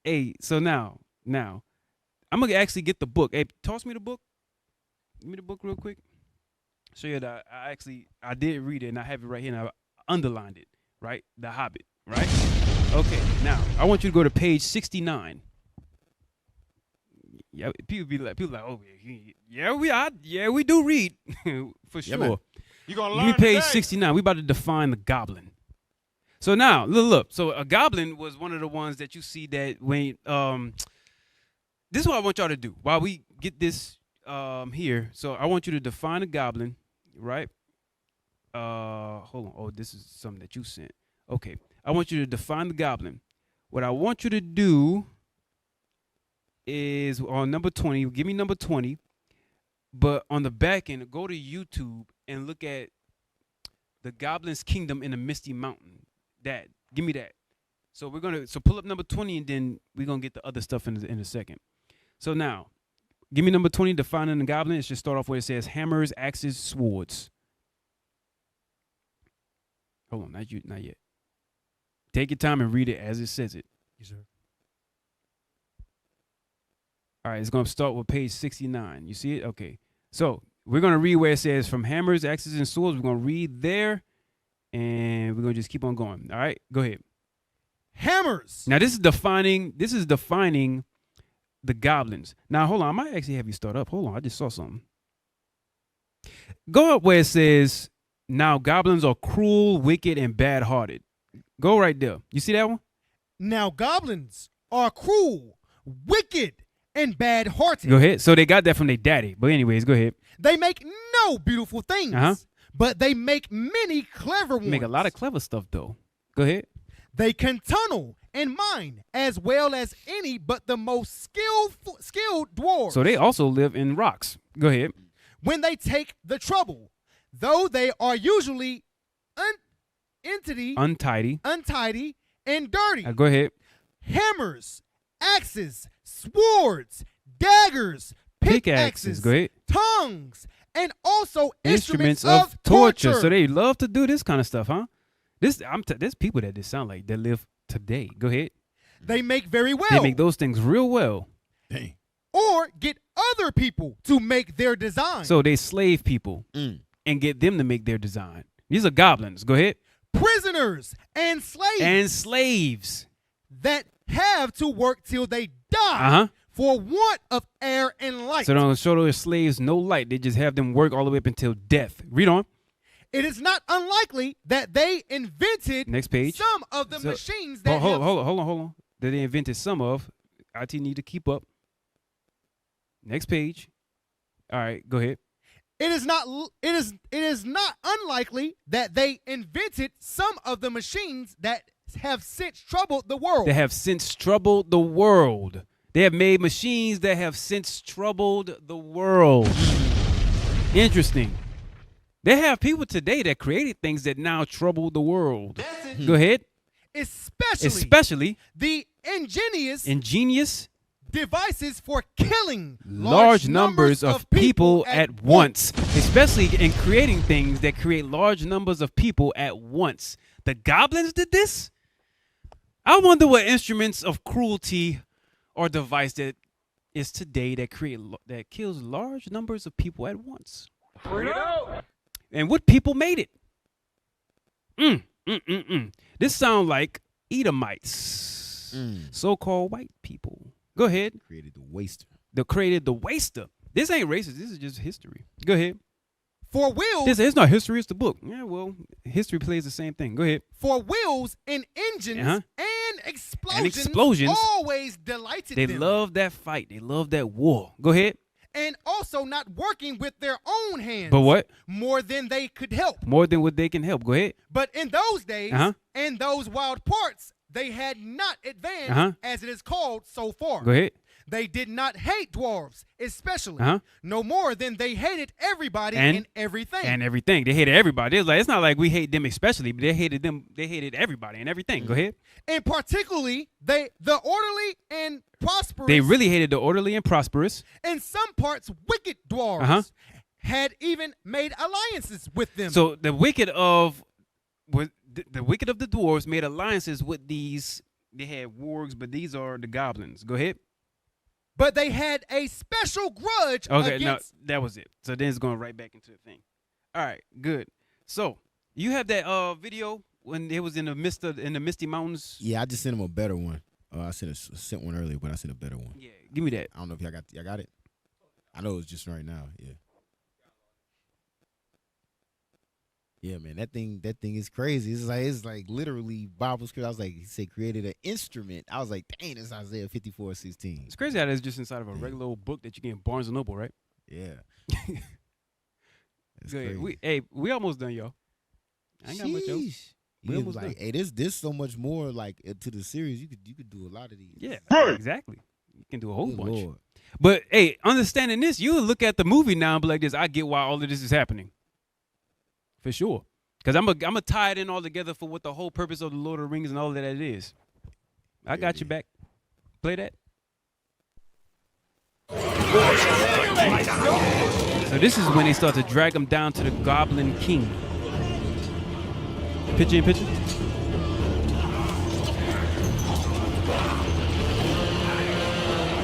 Hey, so now, I'm gonna actually get the book. Hey, toss me the book. Give me the book real quick. Show you that I did read it and I have it right here and I underlined it. Right, The Hobbit. Right. Okay. Now I want you to go to page 69. Yeah, people like, oh yeah, we do read for sure. man. You gonna Give learn me page today. 69. We about to define the goblin. So now, look. So a goblin was one of the ones that you see that when this is what I want y'all to do while we get this here. So I want you to define a goblin, right? Hold on. Oh, this is something that you sent. Okay. I want you to define the goblin. What I want you to do is on number 20, give me number 20, but on the back end, go to YouTube and look at the Goblin's Kingdom in the Misty Mountain. Give me that. So pull up number 20 and then we're gonna get the other stuff in a second. So now, give me number 20, defining the goblin. It should start off where it says hammers, axes, swords. Hold on, not yet. Take your time and read it as it says it. Yes, sir. All right, it's going to start with page 69. You see it? Okay. So we're going to read where it says from hammers, axes, and swords. We're going to read there, and we're going to just keep on going. All right, go ahead. Hammers. Now this is defining the goblins. Now hold on, I might actually have you start up. Hold on, I just saw something. Go up where it says, now goblins are cruel, wicked, and bad-hearted. Go right there. You see that one? Now goblins are cruel, wicked, and bad-hearted. Go ahead. So they got that from their daddy. But anyways, go ahead. They make no beautiful things, but they make many clever ones. Make a lot of clever stuff, though. Go ahead. They can tunnel and mine as well as any but the most skilled dwarves. So they also live in rocks. Go ahead. When they take the trouble, though they are usually untidy, and dirty. Go ahead. Hammers, axes, swords, daggers, pickaxes, Go ahead. tongues, and also Instruments of torture. So they love to do this kind of stuff, huh? There's people that just sound like they live today. Go ahead. They make very well. They make those things real well. Dang. Or get other people to make their design. So they slave people and get them to make their design. These are goblins. Go ahead. Prisoners and slaves. That have to work till they die for want of air and light. So they don't show those slaves no light. They just have them work all the way up until death. Read on. It is not unlikely that they invented Next page. some of the machines that hold on. That they invented some of. IT need to keep up. Next page. All right, go ahead. It is not unlikely that they invented some of the machines that have since troubled the world. They have since troubled the world. They have made machines that have since troubled the world. Interesting. They have people today that created things that now trouble the world. Go ahead. Especially the ingenious devices for killing large numbers of people at once. Especially in creating things that create large numbers of people at once. The goblins did this? I wonder what instruments of cruelty or device that is today that kills large numbers of people at once. And what people made it? This sounds like Edomites, so-called white people. Go ahead. Created the waster. They created the waster. This ain't racist. This is just history. Go ahead. For wheels. It's not history. It's the book. Yeah, well, history plays the same thing. Go ahead. For wheels and engines and explosions always delighted them. They love that fight. They love that war. Go ahead. And also not working with their own hands. But what? More than they could help. More than what they can help. Go ahead. But in those days, and those wild parts, they had not advanced, as it is called, so far. Go ahead. They did not hate dwarves, especially. No more than they hated everybody and everything. And everything. They hated everybody. It's not like we hate them especially, but they hated them. They hated everybody and everything. Go ahead. And particularly, the orderly and prosperous. They really hated the orderly and prosperous. In some parts, wicked dwarves had even made alliances with them. So the wicked of the dwarves made alliances with these. They had wargs, but these are the goblins. Go ahead. But they had a special grudge against. No, that was it. So then it's going right back into the thing. All right, good. So you have that video when it was in the Misty Mountains. Yeah, I just sent him a better one. I sent one earlier, but I sent a better one. Yeah, give me that. I don't know if y'all got it. I know it's just right now. Yeah. Yeah, man, that thing is crazy. It's like literally Bible script. I was like, he said created an instrument. I was like, dang, it's Isaiah 54:16. It's crazy how that's just inside of a regular old book that you get in Barnes and Noble, right? Yeah. That's Go ahead. crazy. We almost done, y'all. I ain't got much else. Sheesh. We Yeah, almost like, done. hey, this so much more like to the series. You could do a lot of these. Yeah, exactly. You can do a whole Good bunch. Lord. But hey, understanding this, you would look at the movie now and be like this. I get why all of this is happening. For sure. Because I'm a tie it in all together for what the whole purpose of the Lord of the Rings and all of that it is. I got you back. Play that. So this is when they start to drag him down to the Goblin King. Picture in picture.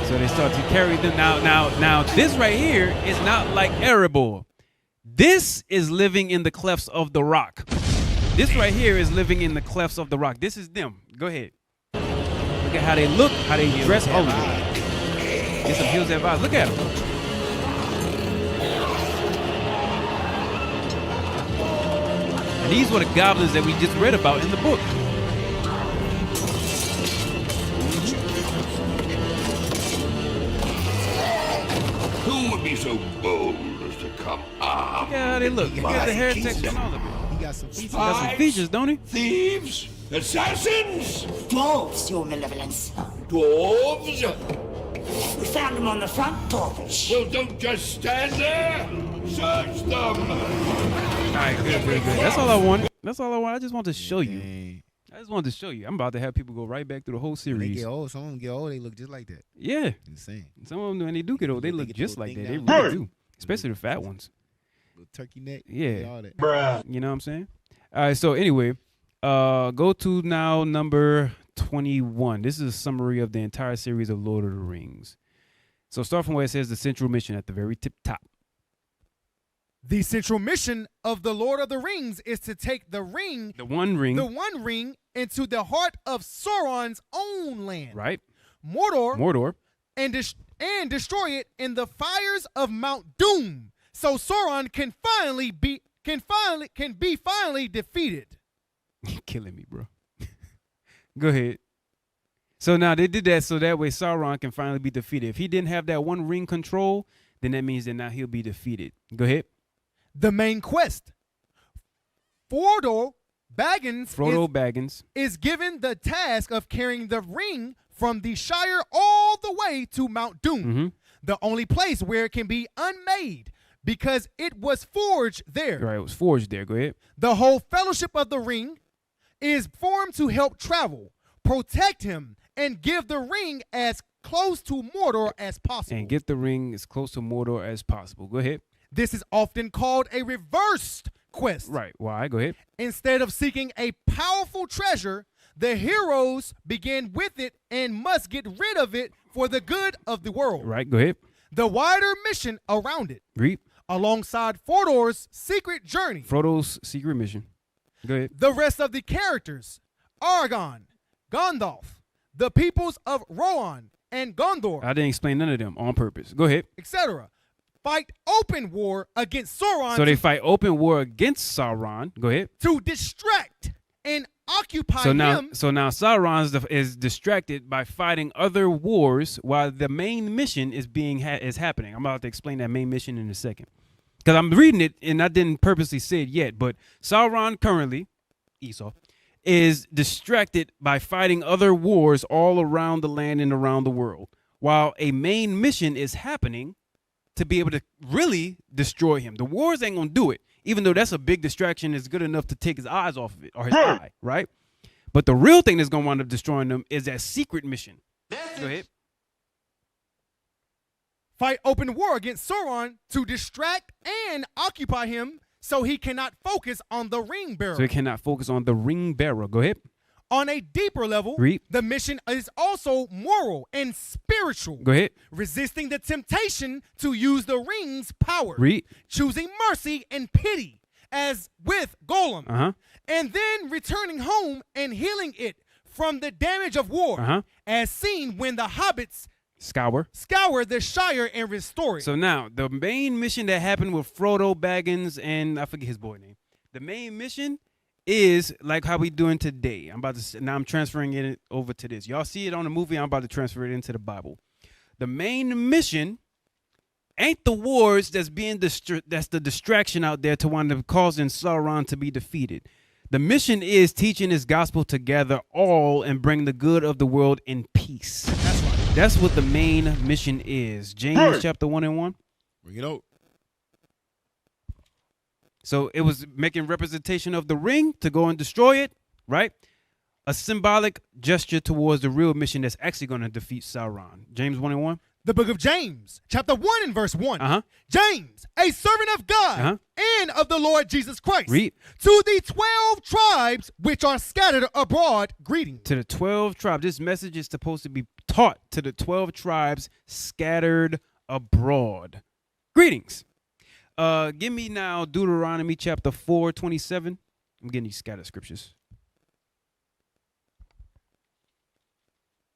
So they start to carry them. Now, this right here is not like Erebor. This is living in the clefts of the rock. This right here is living in the clefts of the rock. This is them. Go ahead. Look at how they look, how they dress. Oh, get some heels that vibes. Look at them. And these were the goblins that we just read about in the book. Who would be so bold as to come armed? Look at how they look. Look at the hair texture and all of it. He got some features. He got some features, don't he? Thieves? Assassins? Dwarves, your malevolence. Dwarves? We found them on the front porch. Well, don't just stand there. Search them. All right, good. That's all I wanted. That's all I wanted. I just wanted to show you. Dang. I just wanted to show you. I'm about to have people go right back through the whole When they series. get old, some of them get old, they look just like that. Yeah. Insane. Some of them, when they do get old, they They look get just the like thing that. They down. really do. Especially the fat ones. Little turkey neck. Yeah. All that. Bruh. You know what I'm saying? All right, so anyway, go to now number 21. This is a summary of the entire series of Lord of the Rings. So start from where it says the central mission at the very tip top. The central mission of the Lord of the Rings is to take the ring, The One Ring, into the heart of Sauron's own land, right? Mordor, and destroy it in the fires of Mount Doom, so Sauron can be finally defeated. You're killing me, bro. Go ahead. So now they did that so that way Sauron can finally be defeated. If he didn't have that One Ring control, then that means that now he'll be defeated. Go ahead. The main quest. Frodo Baggins is given the task of carrying the ring from the Shire all the way to Mount Doom, the only place where it can be unmade because it was forged there. Right, it was forged there. Go ahead. The whole Fellowship of the Ring is formed to help travel, protect him, and give the ring as close to Mordor as possible. And get the ring as close to Mordor as possible. Go ahead. This is often called a reversed quest. Right. Why? Go ahead. Instead of seeking a powerful treasure, the heroes begin with it and must get rid of it for the good of the world. Right. Go ahead. The wider mission around it, Read. alongside Frodo's secret journey. Frodo's secret mission. Go ahead. The rest of the characters, Aragorn, Gandalf, the peoples of Rohan and Gondor, I didn't explain none of them on purpose. Go ahead. etc., fight open war against Sauron. So they fight open war against Sauron. Go ahead. to distract and occupy So now him. Sauron is distracted by fighting other wars while the main mission is happening. I'm about to explain that main mission in a second. Because I'm reading it and I didn't purposely say it yet, but Sauron currently, Esau, is distracted by fighting other wars all around the land and around the world, while a main mission is happening to be able to really destroy him. The wars ain't gonna do it, even though that's a big distraction. It's good enough to take his eyes off of it, or his eye, right? But the real thing that's gonna wind up destroying them is that secret mission. Go ahead. Fight open war against Sauron to distract and occupy him so he cannot focus on the ring bearer. So he cannot focus on the ring bearer. Go ahead. On a deeper level, Read. the mission is also moral and spiritual. Go ahead. Resisting the temptation to use the ring's power. Read. Choosing mercy and pity, as with Gollum. And then returning home and healing it from the damage of war, as seen when the hobbits Scour the Shire and restore it. So now, the main mission that happened with Frodo Baggins and I forget his boy name. The main mission is like how we doing today. Now I'm transferring it over to this. Y'all see it on the movie. I'm about to transfer it into the Bible. The main mission ain't the wars that's being that's the distraction out there to wind up causing Sauron to be defeated. The mission is teaching his gospel to gather all and bring the good of the world in peace. That's right. That's what the main mission is. James chapter 1 and 1. Bring it out. So it was making representation of the ring to go and destroy it, right? A symbolic gesture towards the real mission that's actually going to defeat Sauron. James 1 and 1. The book of James, chapter 1 and verse 1. James, a servant of God and of the Lord Jesus Christ. Read. To the 12 tribes which are scattered abroad, greetings. To the 12 tribes. This message is supposed to be taught to the 12 tribes scattered abroad. Greetings. Give me now Deuteronomy chapter 4:27. I'm getting these scattered scriptures.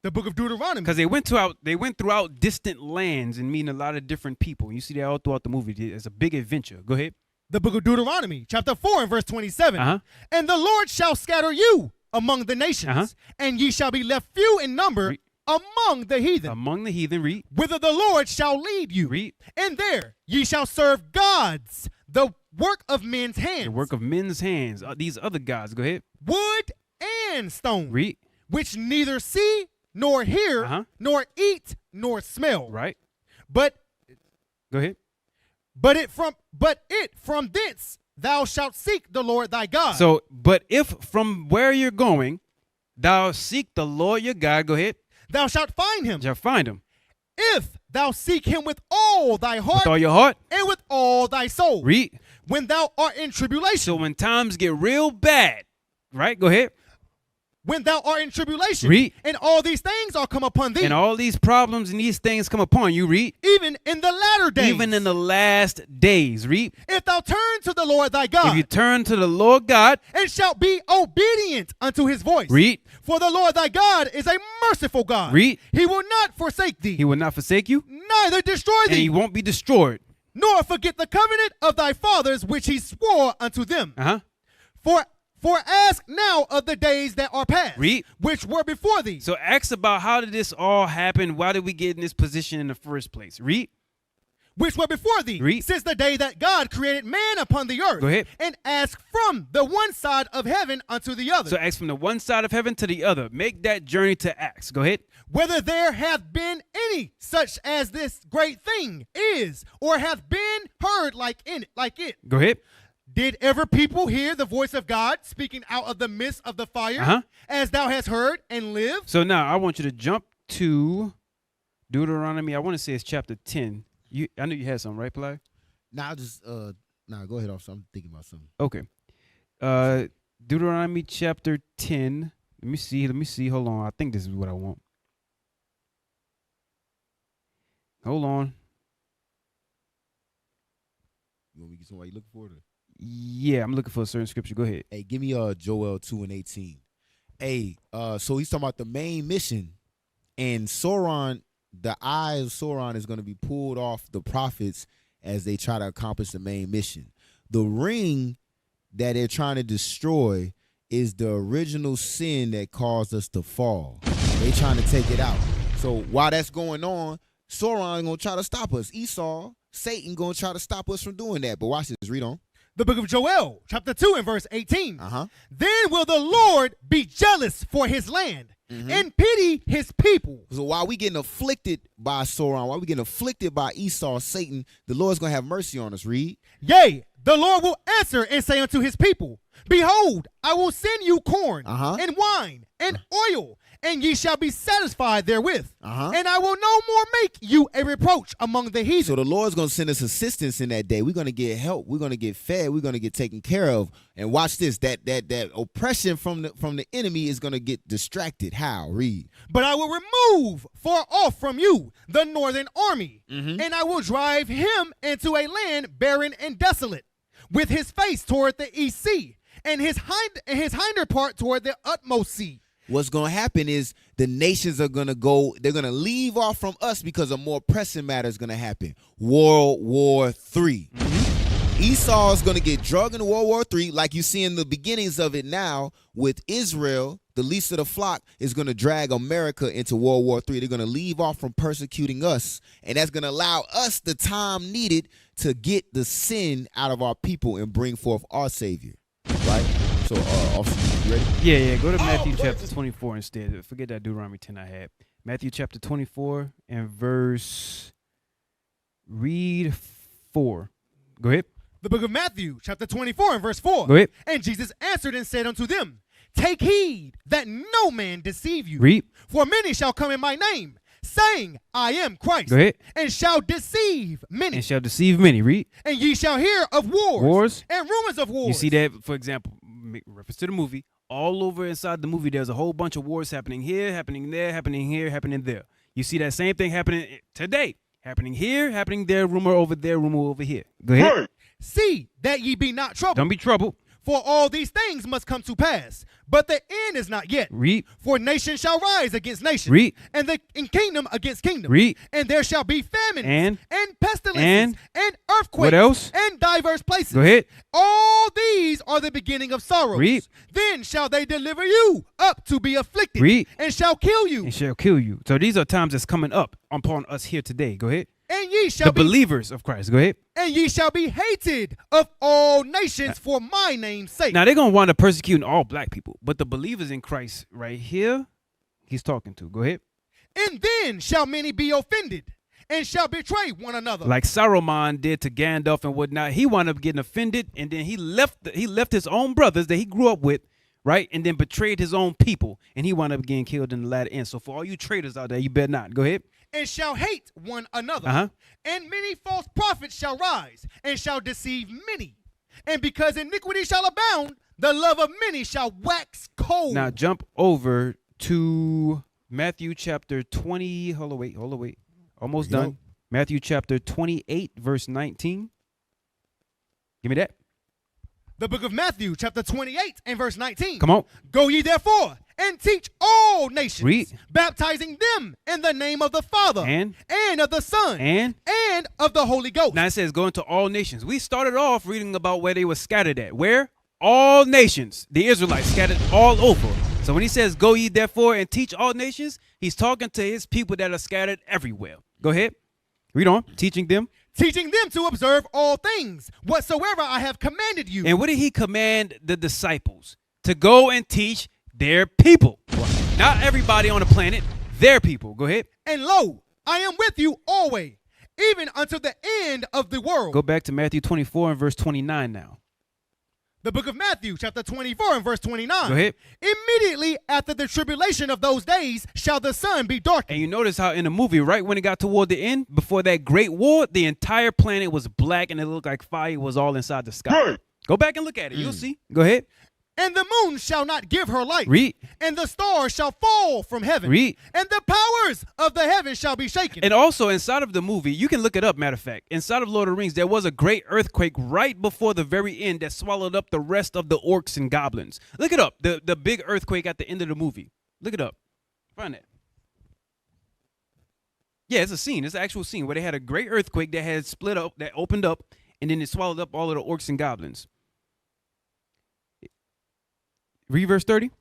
The book of Deuteronomy. Because they went throughout distant lands and meeting a lot of different people. You see that all throughout the movie. It's a big adventure. Go ahead. The book of Deuteronomy, chapter 4 and verse 27. And the Lord shall scatter you among the nations, and ye shall be left few in number among the heathen. Among the heathen, read. Whither the Lord shall lead you. Read. And there ye shall serve gods, the work of men's hands. The work of men's hands. These other gods. Go ahead. Wood and stone. Read. Which neither see nor hear, nor eat, nor smell. Right. But go ahead. But it from thence thou shalt seek the Lord thy God. So, but if from where you're going, thou seek the Lord your God, go ahead. Thou shalt find him. Shall find him. If thou seek him with all thy heart. With all your heart. And with all thy soul. Read. When thou art in tribulation. So when times get real bad, right? Go ahead. When thou art in tribulation, read. And all these things are come upon thee. And all these problems and these things come upon you, read. Even in the latter days. Even in the last days, read. If thou turn to the Lord thy God. If you turn to the Lord God. And shalt be obedient unto his voice. Read. For the Lord thy God is a merciful God. Read. He will not forsake thee. He will not forsake you. Neither destroy thee. And he won't be destroyed. Nor forget the covenant of thy fathers which he swore unto them. For ask now of the days that are past, read. Which were before thee. So ask about how did this all happen? Why did we get in this position in the first place? Read. Which were before thee, read. Since the day that God created man upon the earth. Go ahead. And ask from the one side of heaven unto the other. So ask from the one side of heaven to the other. Make that journey to ask. Go ahead. Whether there hath been any such as this great thing is, or hath been heard like it. Go ahead. Did ever people hear the voice of God speaking out of the midst of the fire, as thou hast heard and lived? So now I want you to jump to Deuteronomy. I want to say it's chapter 10. I knew you had something, right, Ply? Nah, go ahead off. I'm thinking about something. Okay. Deuteronomy chapter 10. Let me see. Hold on. I think this is what I want. Hold on. You want me to get somebody you looking for? Yeah, I'm looking for a certain scripture. Go ahead. Hey, give me Joel 2:18. Hey, so he's talking about the main mission, and Sauron, the eye of Sauron is going to be pulled off the prophets as they try to accomplish the main mission. The ring that they're trying to destroy is the original sin that caused us to fall. They trying to take it out. So while that's going on, Sauron gonna try to stop us. Esau, Satan gonna try to stop us from doing that. But watch this. Read on. The book of Joel, chapter 2 and verse 18. Then will the Lord be jealous for his land and pity his people. So while we getting afflicted by Sauron, while we getting afflicted by Esau, Satan, the Lord's going to have mercy on us. Read. Yea, the Lord will answer and say unto his people, Behold, I will send you corn and wine and oil, and ye shall be satisfied therewith. And I will no more make you a reproach among the heathen. So the Lord's going to send us assistance in that day. We're going to get help. We're going to get fed. We're going to get taken care of. And watch this. That oppression from the enemy is going to get distracted. How? Read. But I will remove far off from you the northern army, and I will drive him into a land barren and desolate, with his face toward the east sea, and his hinder part toward the utmost sea. What's going to happen is the nations are going to go, they're going to leave off from us because a more pressing matter is going to happen. World War III. Esau is going to get drugged into World War III, like you see in the beginnings of it now with Israel. The least of the flock is going to drag America into World War III. They're going to leave off from persecuting us, and that's going to allow us the time needed to get the sin out of our people and bring forth our Savior. Right? So, officer, you ready? Yeah. Go to Matthew chapter 24 instead. Forget that Deuteronomy 10 I had. Matthew chapter 24 and read 4. Go ahead. The book of Matthew, chapter 24 and verse 4. Go ahead. And Jesus answered and said unto them, take heed that no man deceive you. Read. For many shall come in my name, saying, I am Christ. Go ahead. And shall deceive many. And shall deceive many. Read. And ye shall hear of wars. And rumors of wars. You see that, for example, reference to the movie. All over inside the movie, there's a whole bunch of wars happening here, happening there, happening here, happening there. You see that same thing happening today. Happening here, happening there, rumor over there, rumor over here. Go ahead. Right. See that ye be not troubled. Don't be troubled. For all these things must come to pass, but the end is not yet. Read. For nation shall rise against nation. Read. And kingdom against kingdom. Read. And there shall be famines and pestilences and earthquakes. What else? And diverse places. Go ahead. All these are the beginning of sorrows. Read. Then shall they deliver you up to be afflicted. Read. And shall kill you. And shall kill you. So these are times that's coming up upon us here today. Go ahead. And ye shall be believers of Christ. Go ahead. And ye shall be hated of all nations for my name's sake. Now they're gonna want to persecute all black people, but the believers in Christ right here, he's talking to. Go ahead. And then shall many be offended, and shall betray one another. Like Sauron did to Gandalf and whatnot. He wound up getting offended, and then he left his own brothers that he grew up with, right? And then betrayed his own people, and he wound up getting killed in the latter end. So for all you traitors out there, you better not. Go ahead. And shall hate one another. And many false prophets shall rise, and shall deceive many. And because iniquity shall abound, the love of many shall wax cold. Now jump over to Matthew chapter 20. Hold on, wait. Almost done. Matthew chapter 28, verse 19. Give me that. The book of Matthew, chapter 28 and verse 19. Come on. Go ye therefore and teach all nations, Read. baptizing them in the name of the Father and of the Son and of the Holy Ghost. Now it says go into all nations. We started off reading about where they were scattered at. Where? All nations. The Israelites scattered all over. So when he says go ye therefore and teach all nations, he's talking to his people that are scattered everywhere. Go ahead. Read on. Teaching them to observe all things whatsoever I have commanded you. And what did he command the disciples? To go and teach their people. Not everybody on the planet, their people. Go ahead. And lo, I am with you always, even unto the end of the world. Go back to Matthew 24 and verse 29 now. The book of Matthew, chapter 24 and verse 29. Go ahead. Immediately after the tribulation of those days shall the sun be darkened. And you notice how in the movie, right when it got toward the end, before that great war, the entire planet was black and it looked like fire was all inside the sky. Right. Go back and look at it. You'll see. Go ahead. And the moon shall not give her light. Read. And the stars shall fall from heaven. Read. And the powers of the heavens shall be shaken. And also inside of the movie, you can look it up, matter of fact. Inside of Lord of the Rings, there was a great earthquake right before the very end that swallowed up the rest of the orcs and goblins. Look it up. The big earthquake at the end of the movie. Look it up. Find that. Yeah, it's a scene. It's an actual scene where they had a great earthquake that had split up, that opened up, and then it swallowed up all of the orcs and goblins. Read verse 30.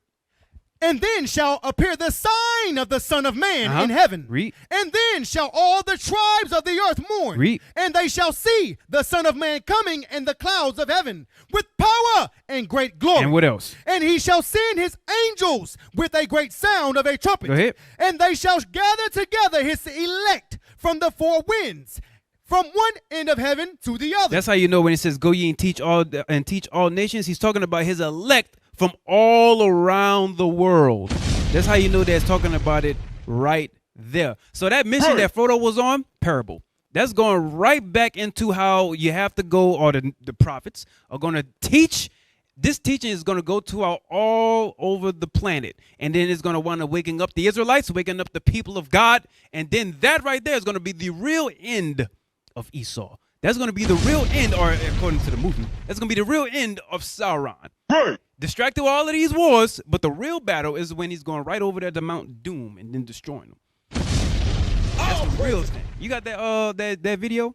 And then shall appear the sign of the Son of Man in heaven. Read. And then shall all the tribes of the earth mourn. Read. And they shall see the Son of Man coming in the clouds of heaven with power and great glory. And what else? And he shall send his angels with a great sound of a trumpet. Go ahead. And they shall gather together his elect from the four winds, from one end of heaven to the other. That's how you know when it says go ye and teach all nations. He's talking about his elect from all around the world. That's how you know that's talking about it right there. So that mission that Frodo was on, parable. That's going right back into how you have to go, or the prophets are going to teach. This teaching is going to go to all over the planet. And then it's going to wind up waking up the Israelites, waking up the people of God. And then that right there is going to be the real end of Esau. That's going to be the real end, or according to the movie, that's going to be the real end of Sauron. Distracted with all of these wars, but the real battle is when he's going right over there to Mount Doom and then destroying them. That's the real thing. You got that video?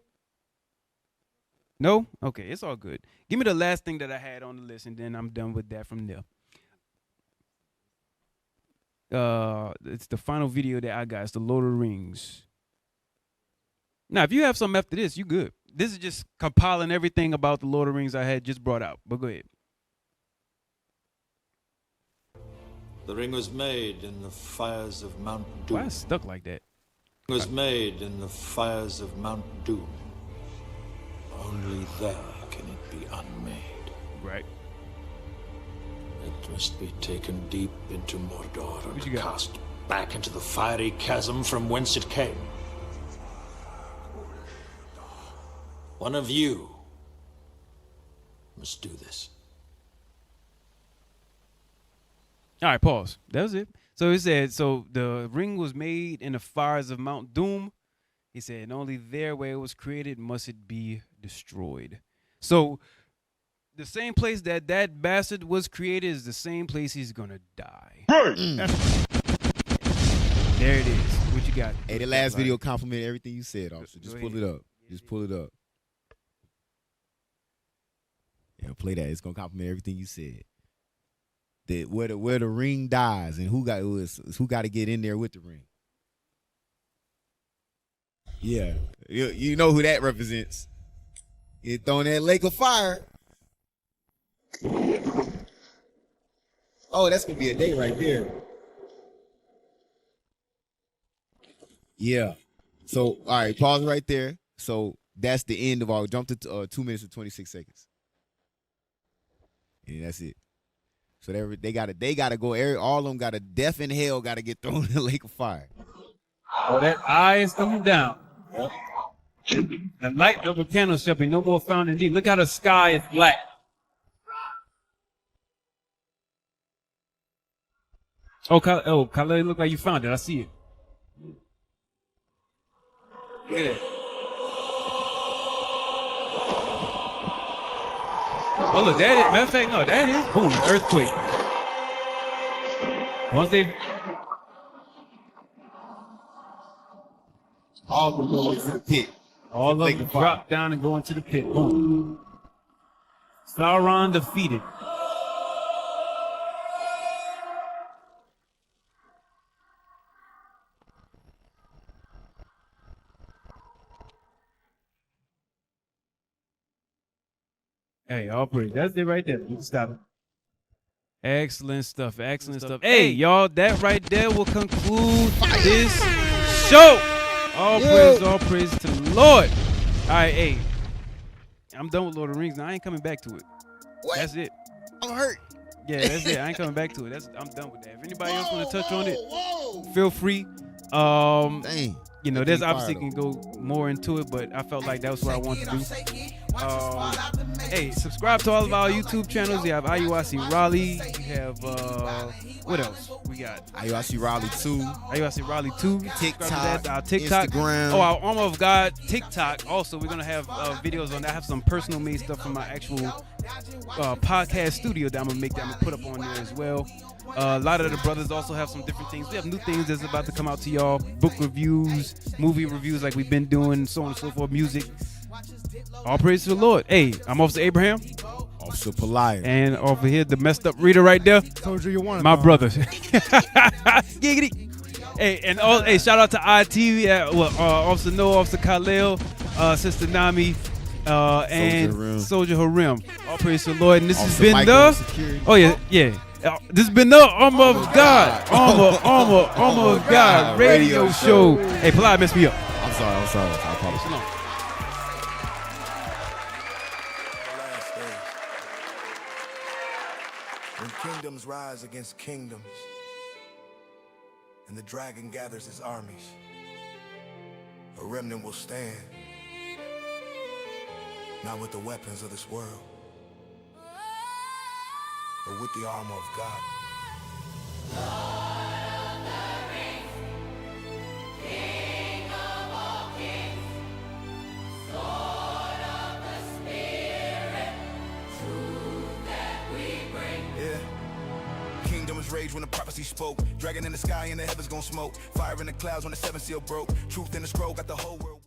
No? Okay, it's all good. Give me the last thing that I had on the list, and then I'm done with that from there. It's the final video that I got. It's the Lord of the Rings. Now, if you have something after this, you good. This is just compiling everything about the Lord of the Rings I had just brought out. But go ahead. The ring was made in the fires of Mount Doom. Why is it stuck like that? It was made in the fires of Mount Doom. Only there can it be unmade. Right. It must be taken deep into Mordor and cast back into the fiery chasm from whence it came. One of you must do this. All right, pause. That was it. So he said, so the ring was made in the fires of Mount Doom. He said, and only there where it was created must it be destroyed. So the same place that that bastard was created is the same place he's going to die. Right. There it is. What you got? Hey, the last video complimented everything you said, officer. Just pull it up. Just pull it up. Yeah, play that. It's going to compliment everything you said. That where the ring dies and who got to get in there with the ring. Yeah, you know who that represents. Get thrown in that lake of fire. Oh, that's gonna be a day right there. Yeah. So all right, pause right there. So that's the end of our jump to 2 minutes and 26 seconds. And that's it. So they gotta go. All of them got to death in hell. Got to get thrown in the lake of fire. Oh, that eye is coming down. Yep. The light of the candle shall be no more found indeed. Look how the sky is black. Oh, Khaled, look like you found it. I see it. Look at it. Oh, look, that is, matter of fact, no, that is, boom, earthquake. Once they... All of them go into the pit. All of them drop down and go into the pit. Boom. Sauron defeated. Hey, all praise. That's it right there. You can stop it. Excellent stuff. Excellent stuff. Hey, y'all, that right there will conclude this show. All praise to the Lord. All right, hey, I'm done with Lord of the Rings now. I ain't coming back to it. What? That's it. I'm hurt. Yeah, that's it. I ain't coming back to it. I'm done with that. If anybody else want to touch on it, feel free. Dang. You know, there's obviously can go more into it, but I felt like that was what I wanted to do. Hey, subscribe to all of our YouTube channels. You have IUIC Raleigh. You have what else? We got IUIC Raleigh 2. IUIC Raleigh 2. TikTok. Our TikTok. Instagram. Oh, our Armor of God TikTok. Also, we're gonna have videos on that. I have some personal made stuff from my actual podcast studio that I'm gonna put up on there as well. A lot of the brothers also have some different things. We have new things that's about to come out to y'all. Book reviews, movie reviews like we've been doing, so on and so forth, music. All praise to the Lord. Hey, I'm Officer Abraham. Officer Polite. And over here, the messed up reader right there. Told you want my brother. Giggity. Hey, and hey, shout out to IT, Officer Noah, Officer Khalil, Sister Nami, and Soldier Harem. All praise to the Lord. And this has been this has been the Armor of God. Armor of God radio show. Hey, Polite messed me up. I'm sorry. I apologize. When kingdoms rise against kingdoms, and the dragon gathers his armies, a remnant will stand, not with the weapons of this world, but with the armor of God. Lord of the Rings, King of all kings, Sword of the Spirit, truth that we bring. Yeah. Kingdoms rage when the prophecy spoke. Dragon in the sky and the heavens gon' smoke. Fire in the clouds when the seventh seal broke. Truth in the scroll got the whole world.